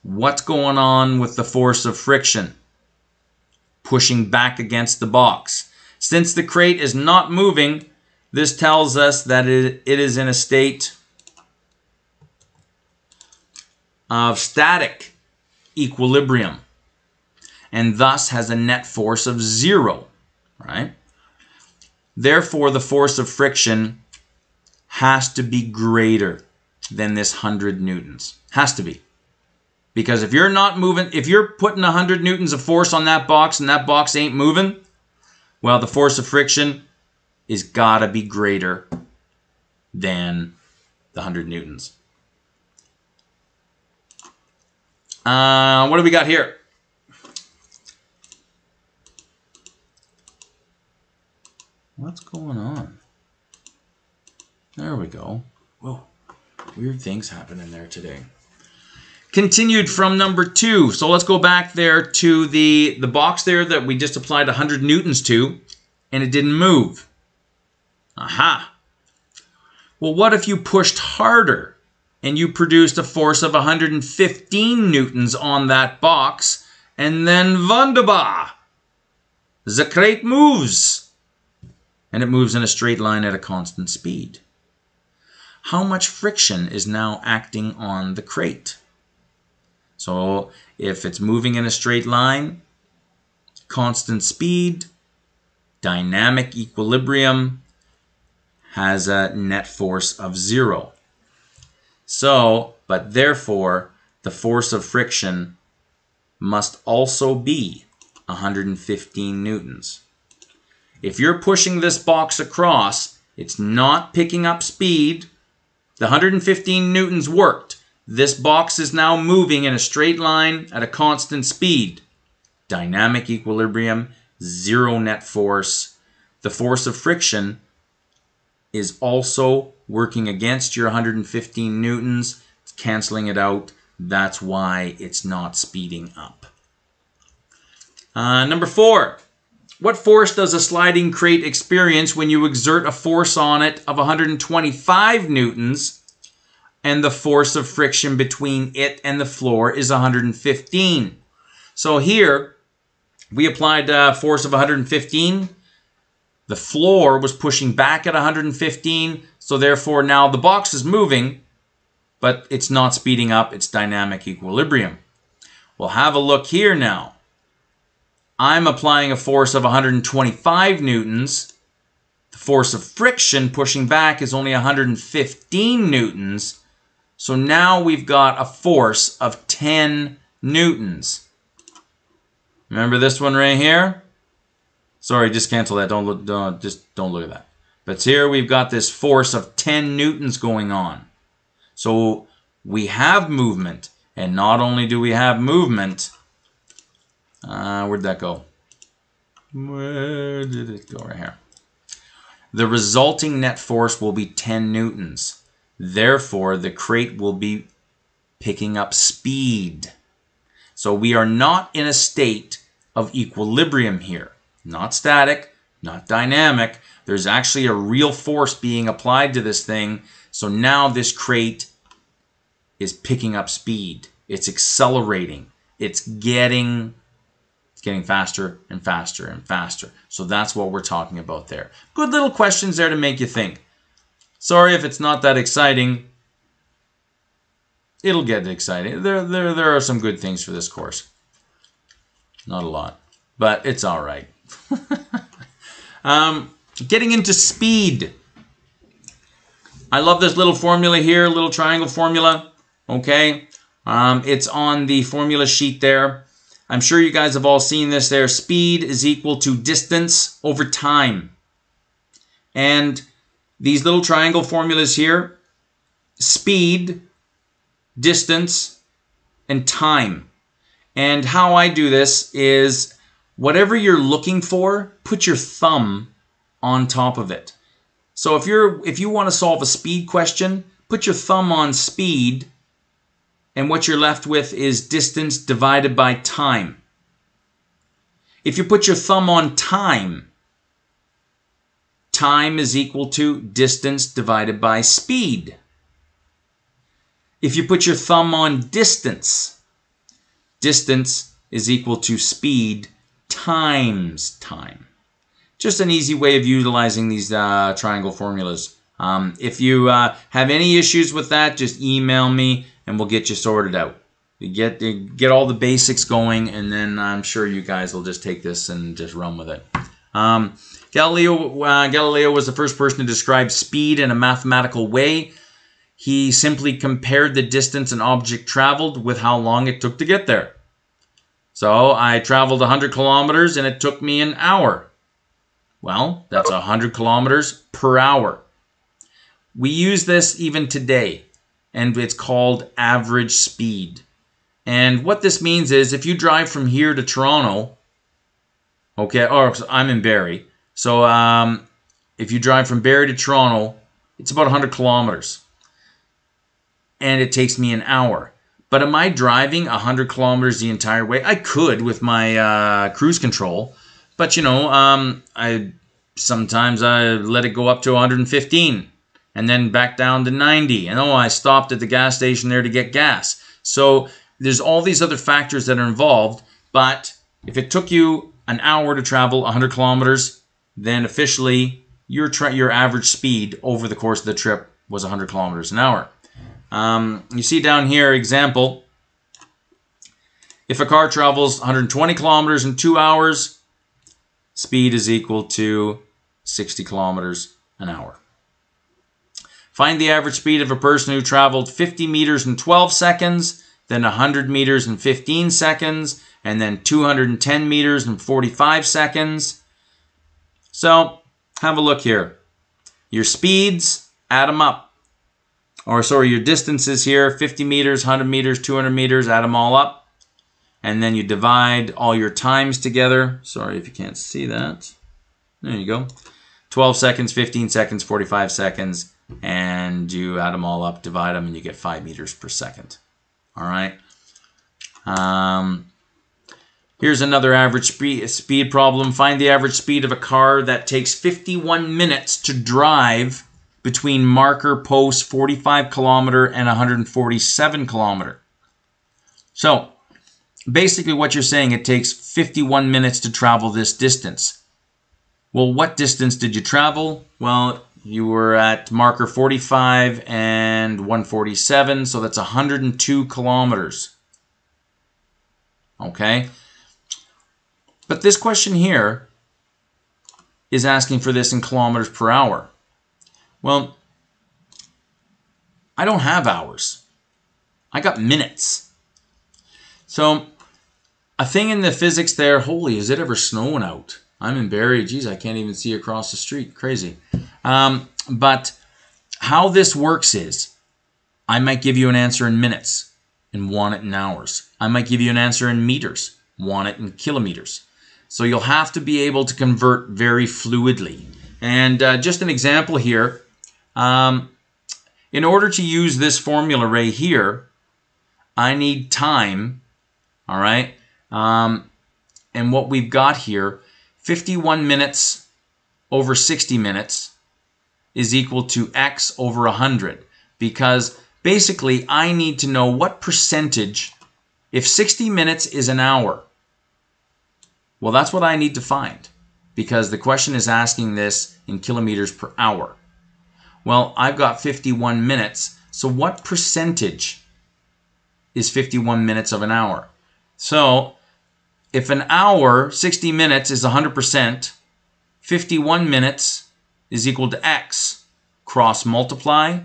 What's going on with the force of friction? Pushing back against the box. Since the crate is not moving, this tells us that it is in a state of static equilibrium and thus has a net force of zero, right? Therefore, the force of friction has to be greater than this 100 newtons. Has to be. Because if you're not moving, if you're putting 100 newtons of force on that box and that box ain't moving, well, the force of friction is gotta be greater than the 100 newtons. What do we got here? What's going on? There we go. Whoa, weird things happening there today. Continued from number 2. So let's go back there to the box there that we just applied 100 newtons to, and it didn't move. Aha. Well, what if you pushed harder and you produced a force of 115 newtons on that box, and then wunderbar, the crate moves. And it moves in a straight line at a constant speed. How much friction is now acting on the crate? So if it's moving in a straight line, constant speed, dynamic equilibrium, has a net force of 0. So, but therefore, the force of friction must also be 115 newtons. If you're pushing this box across, it's not picking up speed. The 115 newtons worked. This box is now moving in a straight line at a constant speed. Dynamic equilibrium, 0 net force. The force of friction is also working against your 115 newtons. It's canceling it out. That's why it's not speeding up. Number 4. What force does a sliding crate experience when you exert a force on it of 125 newtons and the force of friction between it and the floor is 115? So here, we applied a force of 115. The floor was pushing back at 115, so therefore now the box is moving, but it's not speeding up, it's dynamic equilibrium. We'll have a look here now. I'm applying a force of 125 newtons. The force of friction pushing back is only 115 newtons. So now we've got a force of 10 newtons. Remember this one right here? Sorry, just cancel that. Don't look at that. But here we've got this force of 10 newtons going on. So we have movement, and not only do we have movement, where'd that go? Where did it go? Right here. The resulting net force will be 10 newtons. Therefore, the crate will be picking up speed. So we are not in a state of equilibrium here. Not static, not dynamic. There's actually a real force being applied to this thing. So now this crate is picking up speed. It's accelerating. It's getting faster and faster and faster. So that's what we're talking about there. Good little questions there to make you think. Sorry if it's not that exciting. It'll get exciting. There are some good things for this course. Not a lot, but it's all right. Getting into speed. I love this little formula here, little triangle formula. Okay, it's on the formula sheet there. I'm sure you guys have all seen this there. Speed is equal to distance over time. And these little triangle formulas here, speed, distance, and time. And how I do this is whatever you're looking for, put your thumb on top of it. So if you want to solve a speed question, put your thumb on speed, and what you're left with is distance divided by time. If you put your thumb on time, time is equal to distance divided by speed. If you put your thumb on distance, distance is equal to speed times time. Just an easy way of utilizing these triangle formulas. If you have any issues with that, just email me and we'll get you sorted out. You get all the basics going, and then I'm sure you guys will just take this and just run with it. Galileo was the first person to describe speed in a mathematical way. He simply compared the distance an object traveled with how long it took to get there. So I traveled 100 kilometers and it took me an hour. Well, that's 100 kilometers per hour. We use this even today, and it's called average speed. And what this means is if you drive from here to Toronto, okay, or I'm in Barrie, so if you drive from Barrie to Toronto, it's about 100 kilometers. And it takes me an hour. But am I driving 100 kilometers the entire way? I could with my cruise control. But, you know, sometimes I let it go up to 115 and then back down to 90. And I stopped at the gas station there to get gas. So there's all these other factors that are involved. But if it took you an hour to travel 100 kilometers, then officially your average speed over the course of the trip was 100 kilometers an hour. You see down here, example, if a car travels 120 kilometers in 2 hours, speed is equal to 60 kilometers an hour. Find the average speed of a person who traveled 50 meters in 12 seconds, then 100 meters in 15 seconds, and then 210 meters in 45 seconds. So, have a look here. Your speeds, add them up. Or sorry, your distances here, 50 meters, 100 meters, 200 meters, add them all up. And then you divide all your times together. Sorry if you can't see that. There you go. 12 seconds, 15 seconds, 45 seconds. And you add them all up, divide them, and you get 5 meters per second. All right. Here's another average speed problem. Find the average speed of a car that takes 51 minutes to drive between marker posts 45 kilometer and 147 kilometer. So basically what you're saying, it takes 51 minutes to travel this distance. Well, what distance did you travel? Well, you were at marker 45 and 147, so that's 102 kilometers. Okay? But this question here is asking for this in kilometers per hour. Well, I don't have hours. I got minutes. So, a thing in the physics there, holy, is it ever snowing out? I'm in Barrie. Geez, I can't even see across the street. Crazy. But how this works is I might give you an answer in minutes and want it in hours. I might give you an answer in meters, want it in kilometers. So you'll have to be able to convert very fluidly. And just an example here, in order to use this formula right here, I need time, all right? And what we've got here, 51 minutes over 60 minutes is equal to x over 100. Because basically, I need to know what percentage, if 60 minutes is an hour, well, that's what I need to find. Because the question is asking this in kilometers per hour. Well, I've got 51 minutes, so what percentage is 51 minutes of an hour? So, if an hour, 60 minutes is 100%, 51 minutes is equal to x. Cross multiply.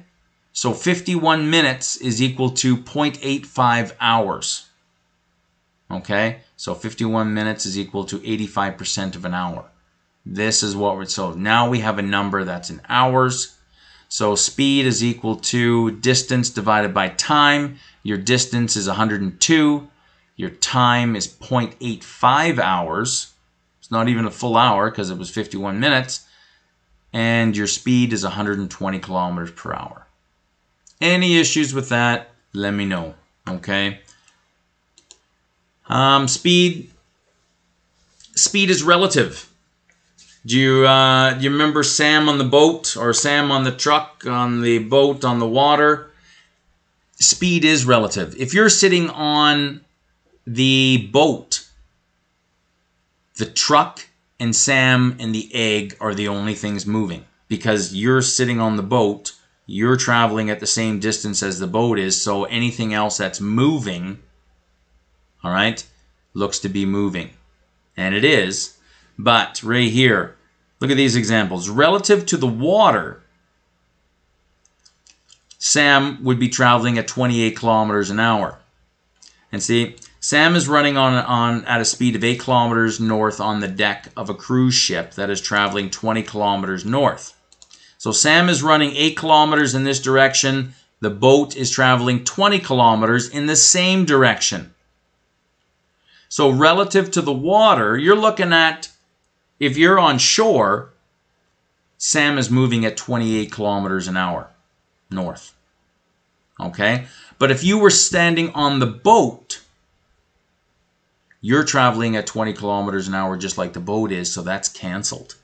So 51 minutes is equal to 0.85 hours. Okay? So 51 minutes is equal to 85% of an hour. This is what we're, so now we have a number that's in hours. So speed is equal to distance divided by time. Your distance is 102. Your time is 0.85 hours. It's not even a full hour because it was 51 minutes. And your speed is 120 kilometers per hour. Any issues with that, let me know. Okay. Speed is relative. Do you remember Sam on the boat or Sam on the truck, on the boat, on the water? Speed is relative. If you're sitting on the boat, the truck and Sam and the egg are the only things moving. Because you're sitting on the boat, you're traveling at the same distance as the boat is, so anything else that's moving, all right, looks to be moving. And it is. But right here, look at these examples. Relative to the water, Sam would be traveling at 28 kilometers an hour. And see, Sam is running on at a speed of 8 kilometers north on the deck of a cruise ship that is traveling 20 kilometers north. So Sam is running 8 kilometers in this direction. The boat is traveling 20 kilometers in the same direction. So relative to the water, you're looking at, if you're on shore, Sam is moving at 28 kilometers an hour north. Okay? But if you were standing on the boat, you're traveling at 20 kilometers an hour just like the boat is, so that's canceled.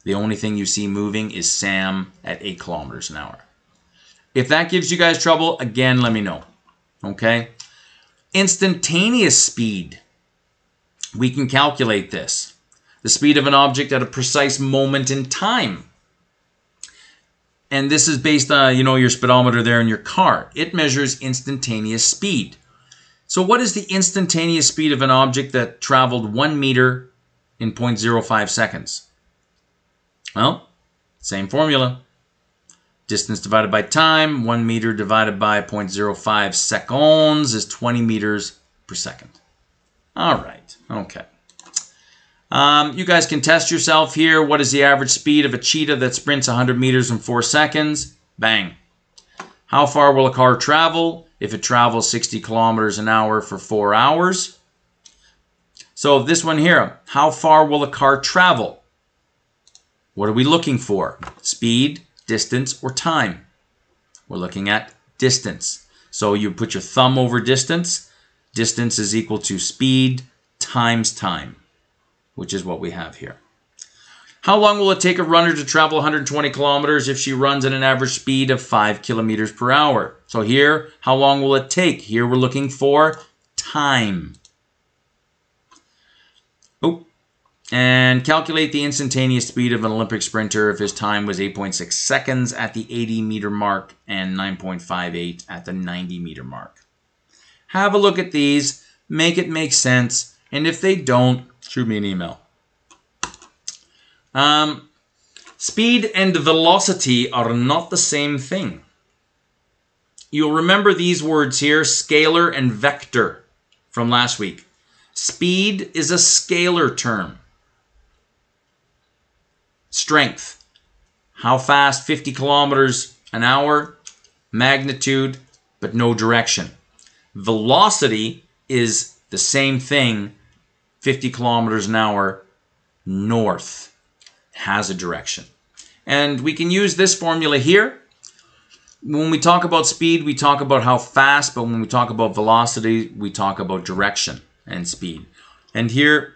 The only thing you see moving is Sam at 8 kilometers an hour. If that gives you guys trouble, again, let me know. Okay? Instantaneous speed. We can calculate this. The speed of an object at a precise moment in time. And this is based on, your speedometer there in your car. It measures instantaneous speed. So what is the instantaneous speed of an object that traveled 1 meter in 0.05 seconds? Well, same formula. Distance divided by time, 1 meter divided by 0.05 seconds is 20 meters per second. All right, okay. You guys can test yourself here. What is the average speed of a cheetah that sprints 100 meters in 4 seconds? Bang. How far will a car travel if it travels 60 kilometers an hour for 4 hours? So this one here, how far will a car travel? What are we looking for? Speed, distance, or time? We're looking at distance. So you put your thumb over distance. Distance is equal to speed times time, which is what we have here. How long will it take a runner to travel 120 kilometers if she runs at an average speed of 5 kilometers per hour? So here, how long will it take? Here we're looking for time. Oh, and calculate the instantaneous speed of an Olympic sprinter if his time was 8.6 seconds at the 80-meter mark and 9.58 at the 90-meter mark. Have a look at these, make it make sense, and if they don't, shoot me an email. Speed and velocity are not the same thing. You'll remember these words here, scalar and vector, from last week. Speed is a scalar term. Strength. How fast? 50 kilometers an hour. Magnitude, but no direction. Velocity is the same thing, 50 kilometers an hour north. Has a direction. And we can use this formula here. When we talk about speed, we talk about how fast, but when we talk about velocity, we talk about direction and speed. And here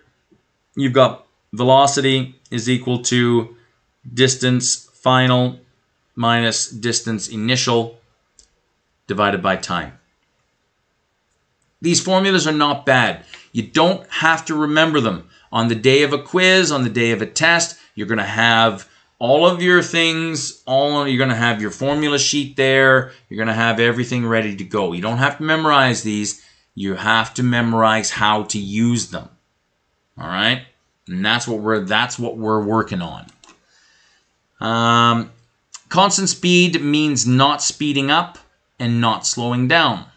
you've got velocity is equal to distance final minus distance initial divided by time. These formulas are not bad. You don't have to remember them. On the day of a quiz, on the day of a test, you're going to have all of your things, you're going to have your formula sheet there. You're going to have everything ready to go. You don't have to memorize these. You have to memorize how to use them. All right? And that's what we're working on. Constant speed means not speeding up and not slowing down.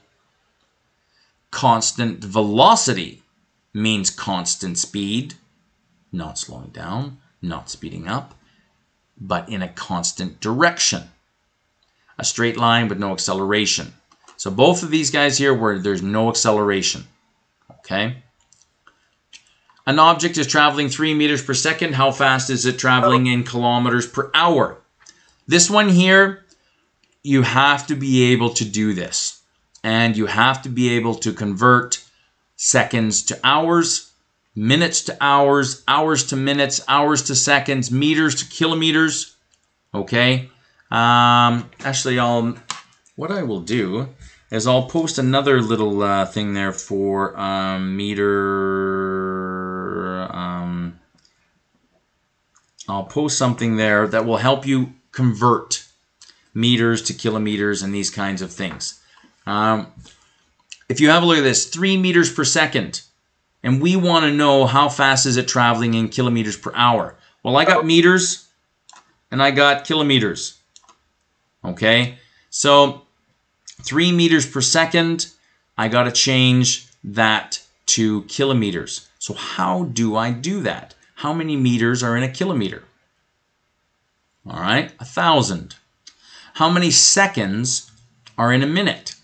Constant velocity means constant speed, not slowing down, not speeding up, but in a constant direction. A straight line with no acceleration. So both of these guys here where there's no acceleration. Okay? An object is traveling 3 meters per second. How fast is it traveling in kilometers per hour? This one here, you have to be able to do this. And you have to be able to convert seconds to hours, minutes to hours, hours to minutes, hours to seconds, meters to kilometers. Okay? Actually, what I will do is I'll post another little thing there for meter. I'll post something there that will help you convert meters to kilometers and these kinds of things. If you have a look at this, 3 meters per second, and we want to know how fast is it traveling in kilometers per hour. Well, I got meters and I got kilometers. Okay, so 3 meters per second, I got to change that to kilometers. So how do I do that? How many meters are in a kilometer? All right, 1,000. How many seconds are in a minute?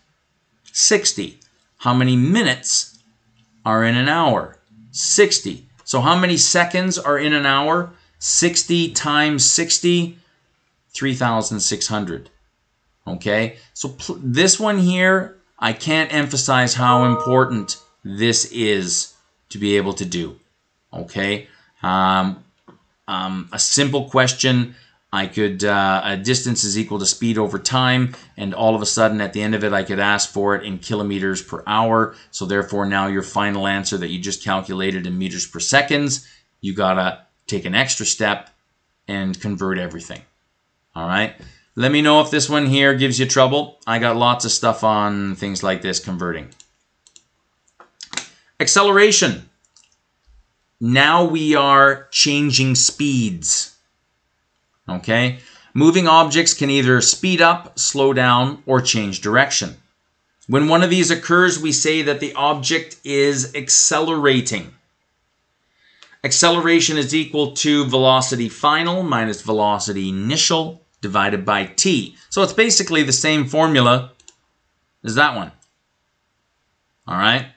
60. How many minutes are in an hour? 60. So how many seconds are in an hour? 60 times 60, 3,600. Okay, so this one here, I can't emphasize how important this is to be able to do. Okay, a simple question, I could, a distance is equal to speed over time, and all of a sudden at the end of it, I could ask for it in kilometers per hour. So therefore now your final answer that you just calculated in meters per seconds, you gotta take an extra step and convert everything. All right. Let me know if this one here gives you trouble. I got lots of stuff on things like this converting. Acceleration. Now we are changing speeds. Okay? Moving objects can either speed up, slow down, or change direction. When one of these occurs, we say that the object is accelerating. Acceleration is equal to velocity final minus velocity initial divided by t. So it's basically the same formula as that one. All right?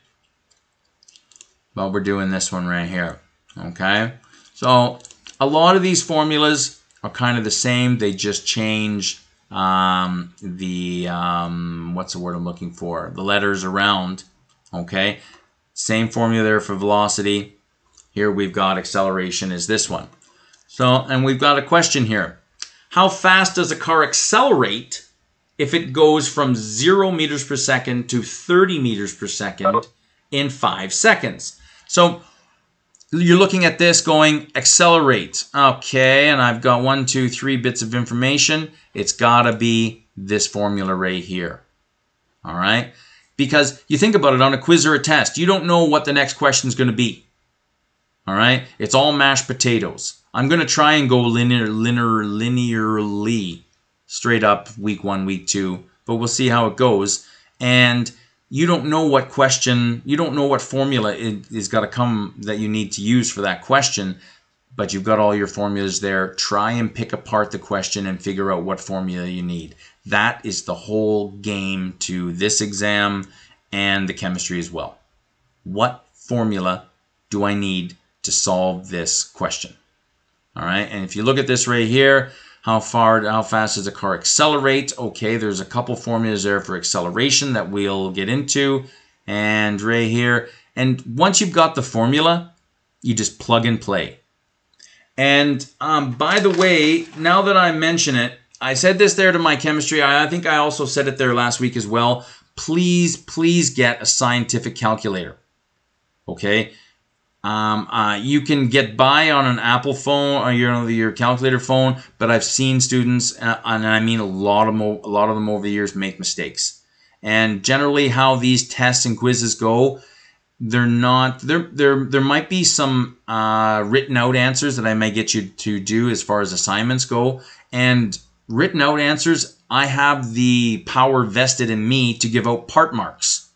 But we're doing this one right here. Okay? So a lot of these formulas are kind of the same. They just change what's the word I'm looking for? The letters around. Okay? Same formula there for velocity. Here we've got acceleration is this one. So, and we've got a question here. How fast does a car accelerate if it goes from 0 meters per second to 30 meters per second in 5 seconds? So you're looking at this going accelerate. Okay, and I've got 1, 2, 3 bits of information. It's got to be this formula right here. All right? Because you think about it on a quiz or a test, you don't know what the next question is going to be. All right? It's all mashed potatoes. I'm going to try and go linearly straight up week 1, week 2, but we'll see how it goes. And you don't know what question, you don't know what formula is got to come that you need to use for that question. but you've got all your formulas there. Try and pick apart the question and figure out what formula you need. That is the whole game to this exam and the chemistry as well. What formula do I need to solve this question? All right, and if you look at this right here, how fast does a car accelerate? Okay, there's a couple formulas there for acceleration that we'll get into. And right here, and once you've got the formula, you just plug and play. And by the way, now that I mention it, I said this there to my chemistry. I think I also said it there last week as well. Please, please get a scientific calculator. Okay? You can get by on an Apple phone or your calculator phone, but I've seen students, and I mean a lot of them over the years, make mistakes. And generally, how these tests and quizzes go, they're not. There might be some written out answers that I may get you to do as far as assignments go, and written out answers, I have the power vested in me to give out part marks.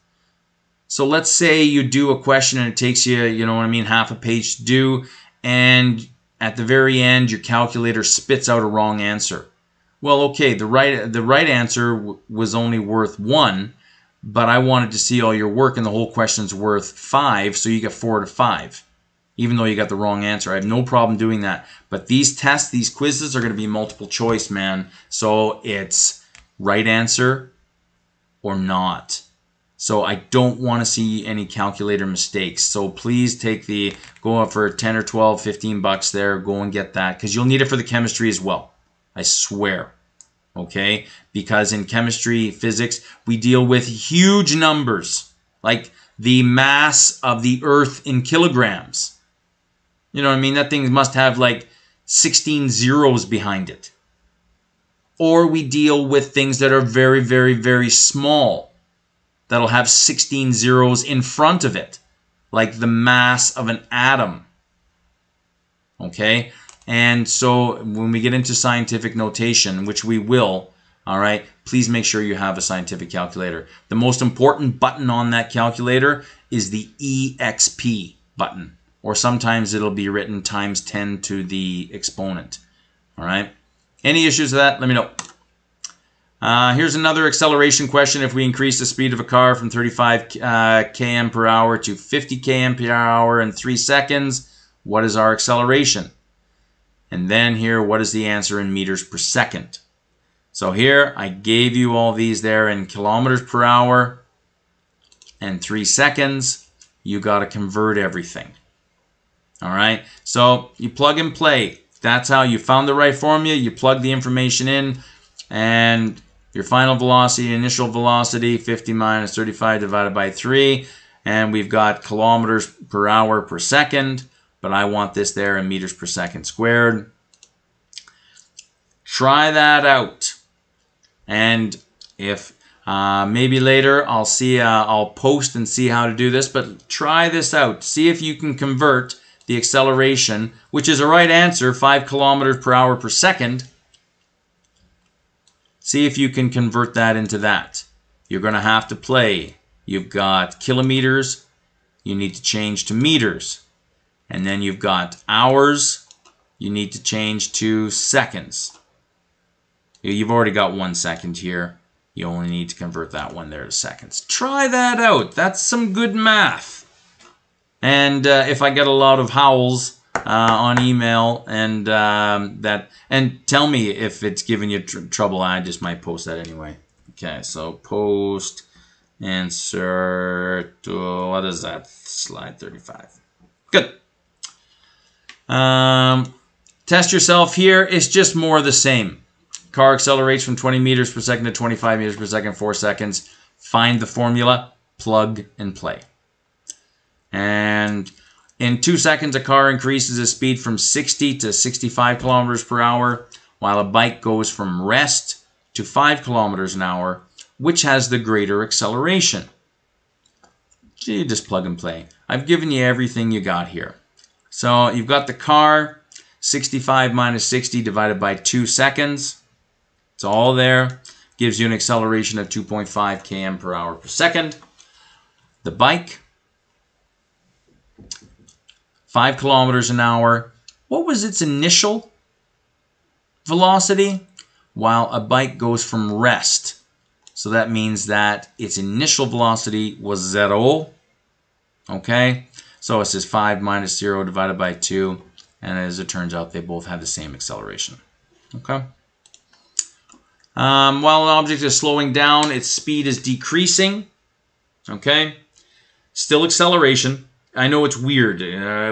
So let's say you do a question and it takes you, you know what I mean, half a page to do, and at the very end your calculator spits out a wrong answer. Well, okay, the right answer was only worth 1, but I wanted to see all your work and the whole question's worth 5, so you get 4 out of 5, even though you got the wrong answer. I have no problem doing that. But these tests, these quizzes are going to be multiple choice, man. So it's right answer or not. So I don't want to see any calculator mistakes. So please go up for 10 or 12, 15 bucks there. Go and get that because you'll need it for the chemistry as well. I swear. Okay? Because in chemistry, physics, we deal with huge numbers. Like the mass of the Earth in kilograms. You know what I mean? That thing must have like 16 zeros behind it. Or we deal with things that are very, very, very small. That'll have 16 zeros in front of it, like the mass of an atom. Okay? And so when we get into scientific notation, which we will, all right, please make sure you have a scientific calculator. The most important button on that calculator is the EXP button, or sometimes it'll be written times 10 to the exponent. All right? Any issues with that, let me know. Here's another acceleration question. If we increase the speed of a car from 35 km per hour to 50 km per hour in 3 seconds, what is our acceleration? And then here, what is the answer in meters per second? So here, I gave you all these there in kilometers per hour and 3 seconds. You got to convert everything. All right, so you plug and play. That's how you found the right formula. You plug the information in, and your final velocity, initial velocity, 50 minus 35 divided by 3. And we've got kilometers per hour per second, but I want this there in meters per second squared. Try that out. And if maybe later I'll post and see how to do this, but try this out. See if you can convert the acceleration, which is a right answer, 5 kilometers per hour per second. See if you can convert that into that. You're going to have to play. You've got kilometers. You need to change to meters. And then you've got hours. You need to change to seconds. You've already got 1 second here. You only need to convert that one there to seconds. Try that out. That's some good math. And if I get a lot of howls on email and and tell me if it's giving you trouble, I just might post that anyway. Okay, so post insert. What is that? Slide 35. Good. Test yourself here. It's just more of the same. Car accelerates from 20 meters per second to 25 meters per second, 4 seconds. Find the formula, plug and play. And in 2 seconds, a car increases its speed from 60 to 65 kilometers per hour, while a bike goes from rest to 5 kilometers an hour. Which has the greater acceleration? You just plug and play. I've given you everything you got here. So you've got the car, 65 minus 60 divided by 2 seconds. It's all there. Gives you an acceleration of 2.5 km per hour per second. The bike, 5 kilometers an hour, what was its initial velocity? While a bike goes from rest. So that means that its initial velocity was 0. Okay? So it says 5 minus 0 divided by 2. And as it turns out, they both have the same acceleration. Okay? While an object is slowing down, its speed is decreasing. Okay? Still acceleration. I know it's weird.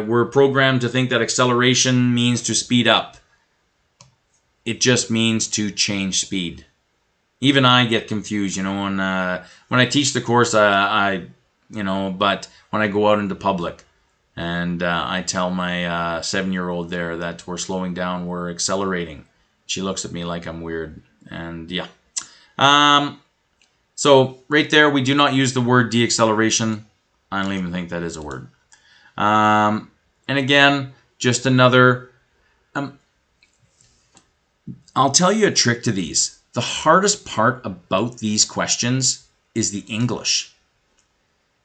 We're programmed to think that acceleration means to speed up. It just means to change speed. Even I get confused, you know, when I teach the course, but when I go out into public and I tell my 7-year-old there that we're slowing down, we're accelerating, she looks at me like I'm weird. And yeah. So right there, we do not use the word deacceleration. I don't even think that is a word. And again, just another... I'll tell you a trick to these. The hardest part about these questions is the English.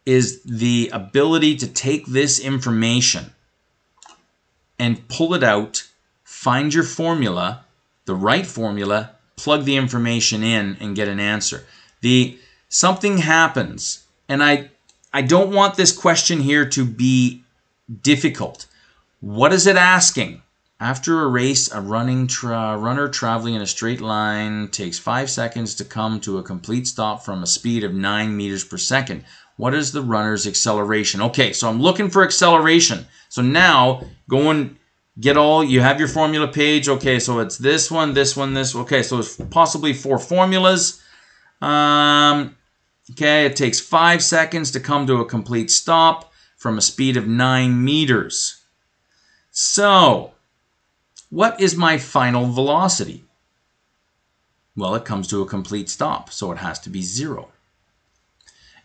Is the ability to take this information and pull it out, find your formula, the right formula, plug the information in and get an answer. Something happens, and I don't want this question here to be difficult. What is it asking? After a race, a runner traveling in a straight line takes 5 seconds to come to a complete stop from a speed of 9 meters per second. What is the runner's acceleration? Okay, so I'm looking for acceleration. So now, go and get you have your formula page. Okay, so it's this one, this one, this. Okay, so it's possibly 4 formulas. Okay, it takes 5 seconds to come to a complete stop from a speed of 9 meters. So, what is my final velocity? Well, it comes to a complete stop, so it has to be 0.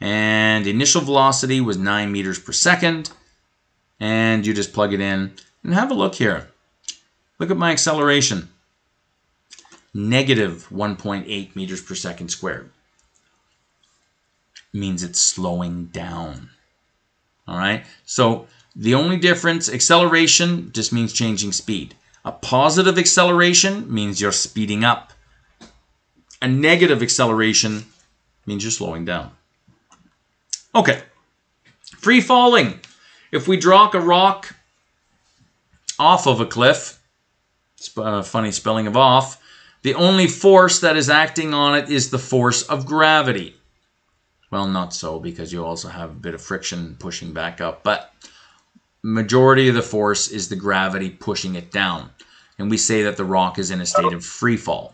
And initial velocity was 9 meters per second. And you just plug it in and have a look here. Look at my acceleration. Negative 1.8 meters per second squared. Means it's slowing down. All right? So the only difference, acceleration just means changing speed. A positive acceleration means you're speeding up. A negative acceleration means you're slowing down. Okay. Free falling. If we drop a rock off of a cliff, funny spelling of off, the only force that is acting on it is the force of gravity. Well, not so, because you also have a bit of friction pushing back up, but majority of the force is the gravity pushing it down. And we say that the rock is in a state of free fall.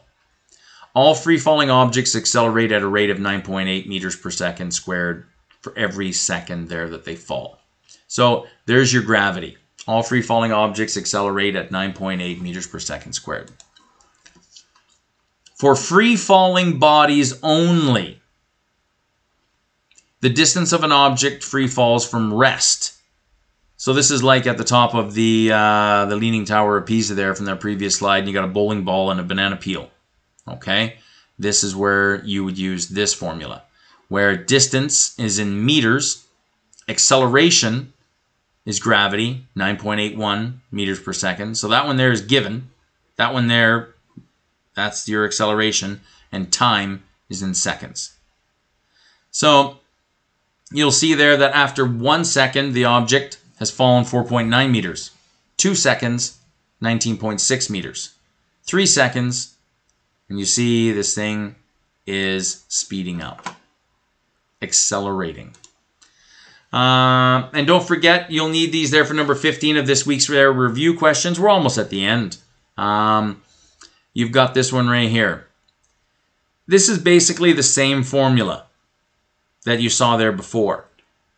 All free-falling objects accelerate at a rate of 9.8 meters per second squared for every second there that they fall. So there's your gravity. All free-falling objects accelerate at 9.8 meters per second squared. For free-falling bodies only, the distance of an object free falls from rest. So this is like at the top of the Leaning Tower of Pisa there from their previous slide. And you got a bowling ball and a banana peel. Okay? This is where you would use this formula. Where distance is in meters, acceleration is gravity, 9.81 meters per second. So that one there is given. That one there, that's your acceleration. And time is in seconds. So you'll see there that after 1 second, the object has fallen 4.9 meters. 2 seconds, 19.6 meters. 3 seconds, and you see this thing is speeding up, accelerating. And don't forget, you'll need these there for number 15 of this week's review questions. We're almost at the end. You've got this one right here. This is basically the same formula that you saw there before,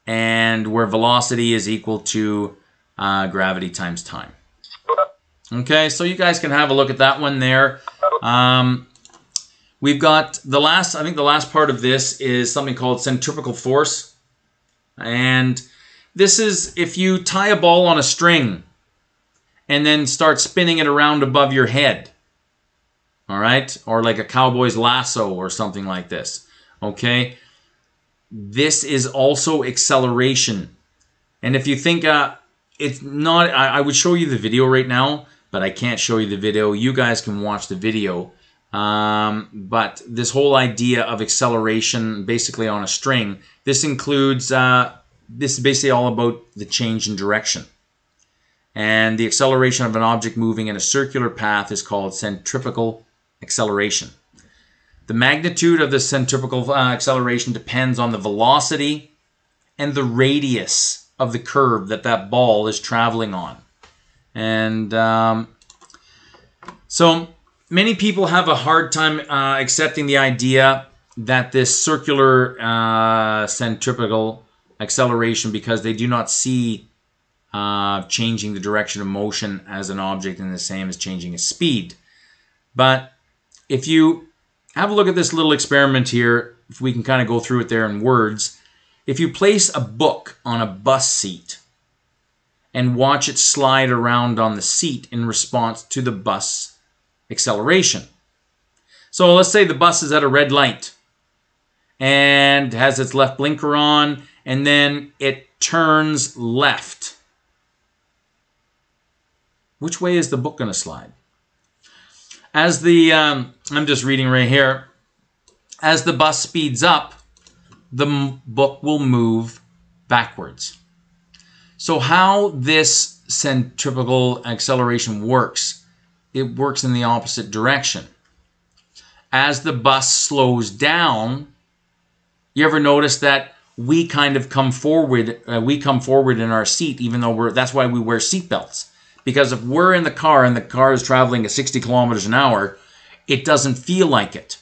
and where velocity is equal to gravity times time. Okay, so you guys can have a look at that one there. We've got the last, I think the last part of this is something called centrifugal force. And this is if you tie a ball on a string and then start spinning it around above your head. All right? Or like a cowboy's lasso or something like this. Okay? This is also acceleration. And if you think it's not, I would show you the video right now, but I can't show you the video. You guys can watch the video. But this whole idea of acceleration basically on a string, this includes, this is basically all about the change in direction. And the acceleration of an object moving in a circular path is called centrifugal acceleration. The magnitude of the centrifugal acceleration depends on the velocity and the radius of the curve that that ball is traveling on. And so many people have a hard time accepting the idea that this circular centrifugal acceleration, because they do not see changing the direction of motion as an object and the same as changing its speed. But if you have a look at this little experiment here, if we can kind of go through it there in words, if you place a book on a bus seat and watch it slide around on the seat in response to the bus acceleration. So let's say the bus is at a red light and has its left blinker on, and then it turns left. Which way is the book going to slide? As the, I'm just reading right here, as the bus speeds up, the book will move backwards. So how this centrifugal acceleration works, it works in the opposite direction. As the bus slows down, you ever notice that we kind of come forward, in our seat, even though that's why we wear seat belts. Because if we're in the car and the car is traveling at 60 kilometers an hour, it doesn't feel like it.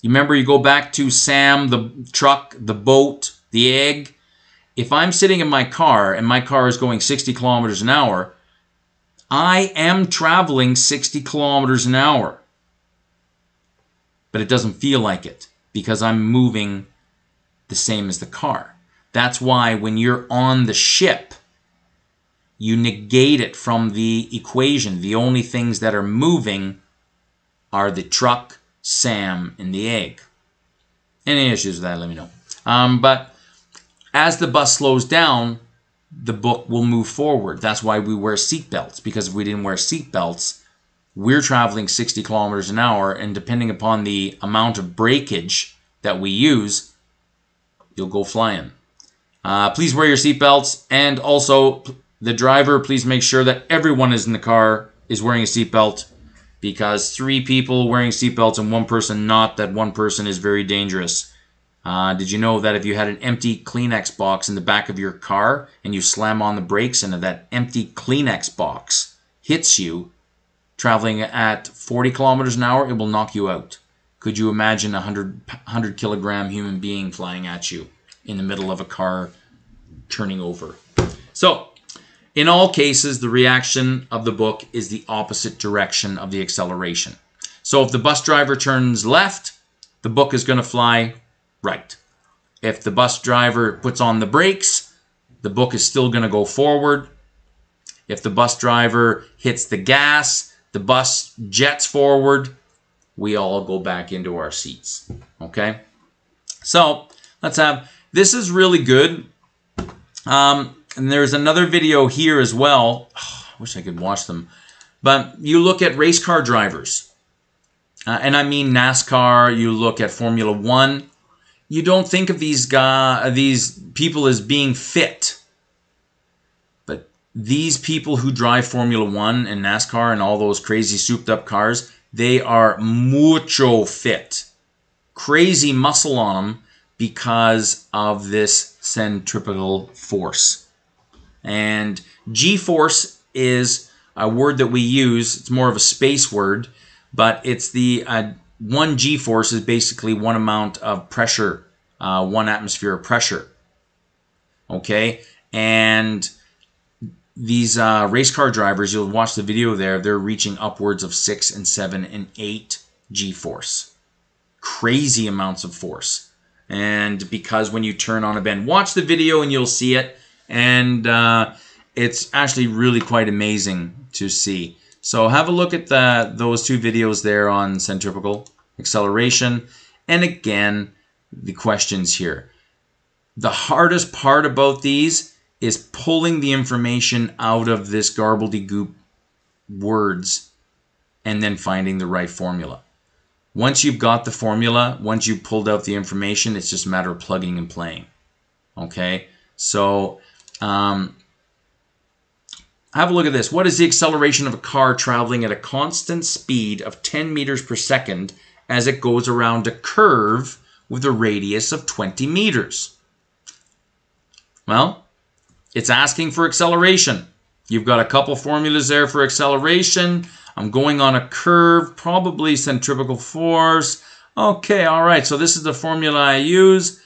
You remember, you go back to Sam, the truck, the boat, the egg. If I'm sitting in my car and my car is going 60 kilometers an hour, I am traveling 60 kilometers an hour. But it doesn't feel like it because I'm moving the same as the car. That's why when you're on the ship, you negate it from the equation. The only things that are moving are the truck, Sam, and the egg. Any issues with that, let me know. But as the bus slows down, the book will move forward. That's why we wear seat belts, because if we didn't wear seat belts, we're traveling 60 kilometers an hour, and depending upon the amount of breakage that we use, you'll go flying. Please wear your seat belts, and also the driver, please make sure that everyone is in the car is wearing a seatbelt, because 3 people wearing seatbelts and 1 person not, that 1 person is very dangerous. Did you know that if you had an empty Kleenex box in the back of your car and you slam on the brakes and that empty Kleenex box hits you traveling at 40 kilometers an hour, it will knock you out? Could you imagine a 100 kilogram human being flying at you in the middle of a car turning over? So, in all cases, the reaction of the book is the opposite direction of the acceleration. So if the bus driver turns left, the book is going to fly right. If the bus driver puts on the brakes, the book is still going to go forward. If the bus driver hits the gas, the bus jets forward. We all go back into our seats. Okay? So let's have, this is really good. And there's another video here as well. Oh, I wish I could watch them. But you look at race car drivers. And I mean NASCAR. You look at Formula 1. You don't think of these people as being fit. But these people who drive Formula 1 and NASCAR and all those crazy souped up cars, they are mucho fit. Crazy muscle on them because of this centrifugal force. And G-force is a word that we use. It's more of a space word, but it's the 1 G-force is basically 1 amount of pressure, 1 atmosphere of pressure. Okay? And these race car drivers, you'll watch the video there, they're reaching upwards of 6 and 7 and 8 G-force. Crazy amounts of force. And because when you turn on a bend, watch the video and you'll see it. And it's actually really quite amazing to see. So have a look at those 2 videos there on centrifugal acceleration. And again, the questions here. The hardest part about these is pulling the information out of this gobbledygook words and then finding the right formula. Once you've got the formula, once you've pulled out the information, it's just a matter of plugging and playing. Okay, so have a look at this. What is the acceleration of a car traveling at a constant speed of 10 meters per second as it goes around a curve with a radius of 20 meters? Well, it's asking for acceleration. You've got a couple formulas there for acceleration. I'm going on a curve, probably centrifugal force. Okay, all right, so this is the formula I use.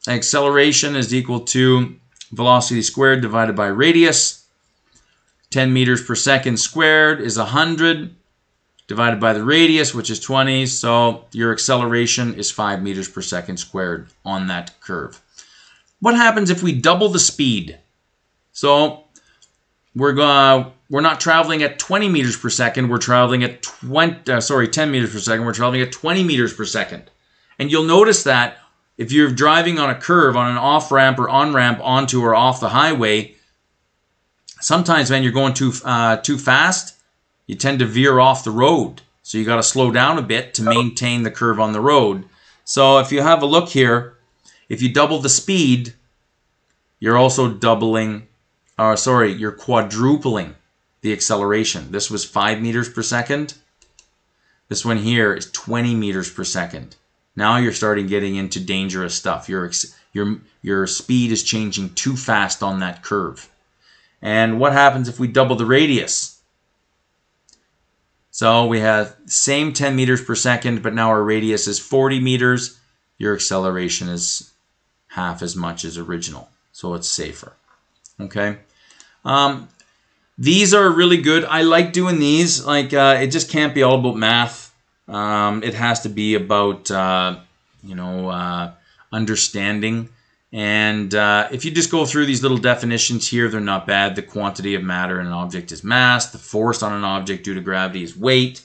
Acceleration is equal to velocity squared divided by radius. 10 meters per second squared is 100 divided by the radius, which is 20. So your acceleration is 5 meters per second squared on that curve. What happens if we double the speed? So we're not traveling at 20 meters per second. We're traveling at 10 meters per second. We're traveling at 20 meters per second. And you'll notice that if you're driving on a curve, on an off-ramp or on-ramp onto or off the highway, sometimes when you're going too fast, you tend to veer off the road. So you got to slow down a bit to maintain the curve on the road. So if you have a look here, if you double the speed, you're also you're quadrupling the acceleration. This was 5 meters per second. This one here is 20 meters per second. Now you're starting getting into dangerous stuff. Your speed is changing too fast on that curve. And what happens if we double the radius? So we have same 10 meters per second, but now our radius is 40 meters. Your acceleration is half as much as original. So it's safer. Okay. These are really good. I like doing these. Like it just can't be all about math. It has to be about understanding. And if you just go through these little definitions here, they're not bad. The quantity of matter in an object is mass. The force on an object due to gravity is weight.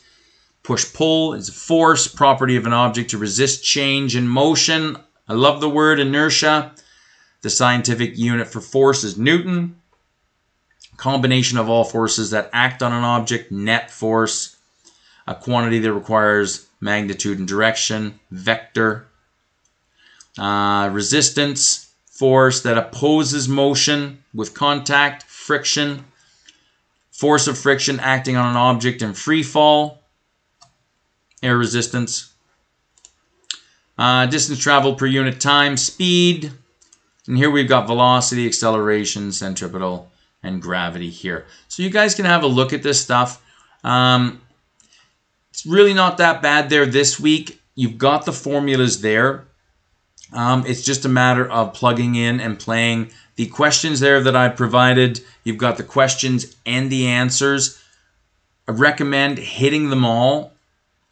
Push-pull is a force. Property of an object to resist change in motion. I love the word inertia. The scientific unit for force is Newton. Combination of all forces that act on an object, net force. A quantity that requires magnitude and direction, vector. Resistance, force that opposes motion with contact, friction. Force of friction acting on an object in free fall. Air resistance. Distance traveled per unit time, speed. And here we've got velocity, acceleration, centripetal, and gravity here. So you guys can have a look at this stuff. It's really not that bad there this week. You've got the formulas there. It's just a matter of plugging in and playing. The questions there that I provided, you've got the questions and the answers. I recommend hitting them all.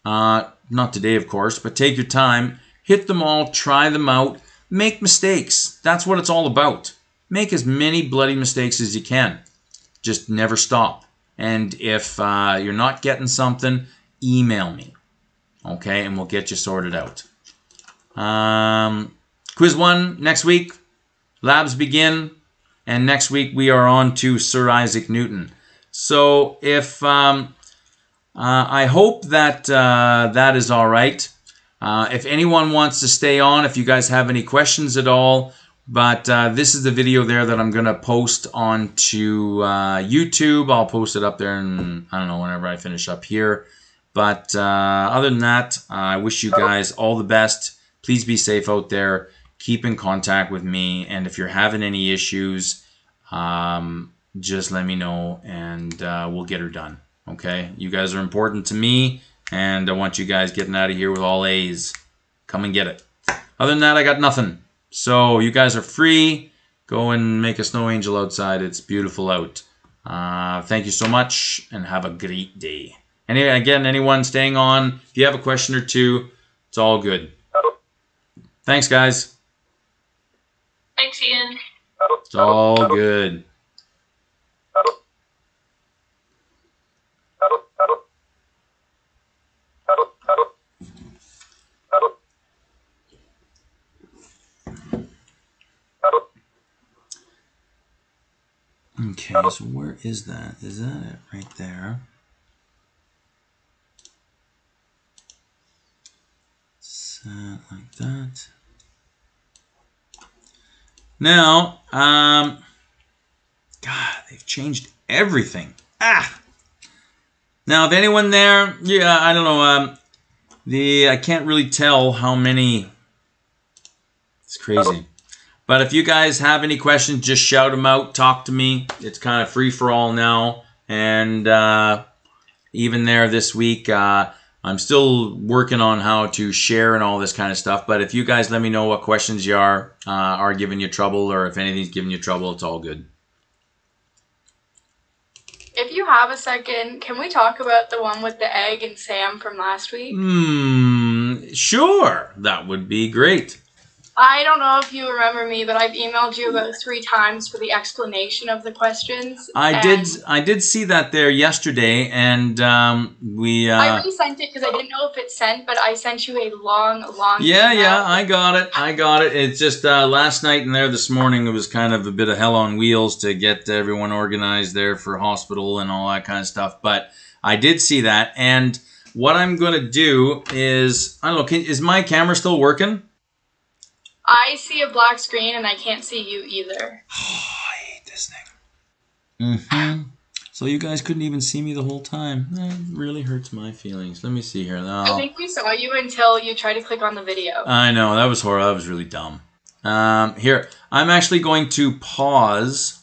Not today, of course, but take your time. Hit them all, try them out. Make mistakes. That's what it's all about. Make as many bloody mistakes as you can. Just never stop. And if you're not getting something, email me. Okay, and we'll get you sorted out. Quiz 1 next week. Labs begin. And next week we are on to Sir Isaac Newton. So if I hope that that is all right. If anyone wants to stay on, if you guys have any questions at all, but this is the video there that I'm going to post onto YouTube. I'll post it up there, and I don't know, whenever I finish up here. But other than that, I wish you guys all the best. Please be safe out there. Keep in contact with me. And if you're having any issues, just let me know, and we'll get her done. Okay? You guys are important to me, and I want you guys getting out of here with all A's. Come and get it. Other than that, I got nothing. So you guys are free. Go and make a snow angel outside. It's beautiful out. Thank you so much, and have a great day. Again, anyone staying on, if you have a question or two, it's all good. Thanks, guys. Thanks, Ian. It's all good. Okay, so where is that? Is that it right there? Set like that. Now, God, they've changed everything. Now, if anyone there, yeah, I don't know. I can't really tell how many. It's crazy. But if you guys have any questions, just shout them out. Talk to me. It's kind of free for all now. And even there this week, I'm still working on how to share and all this kind of stuff. But if you guys let me know what questions you are giving you trouble, or if anything's giving you trouble, it's all good. If you have a second, can we talk about the one with the egg and Sam from last week? Sure. That would be great. I don't know if you remember me, but I've emailed you about 3 times for the explanation of the questions. I did see that there yesterday, and we. I resent it because I didn't know if it sent, but I sent you a long Yeah, email. yeah, I got it. It's just last night and there this morning, it was kind of a bit of hell on wheels to get everyone organized there for hospital and all that kind of stuff. But I did see that, and what I'm going to do is, I don't know, is my camera still working? I see a black screen and I can't see you either. Oh, I hate this thing. So you guys couldn't even see me the whole time. That really hurts my feelings. Let me see here. I think we saw you until you tried to click on the video. I know, that was horrible. That was really dumb. Here, I'm actually going to pause.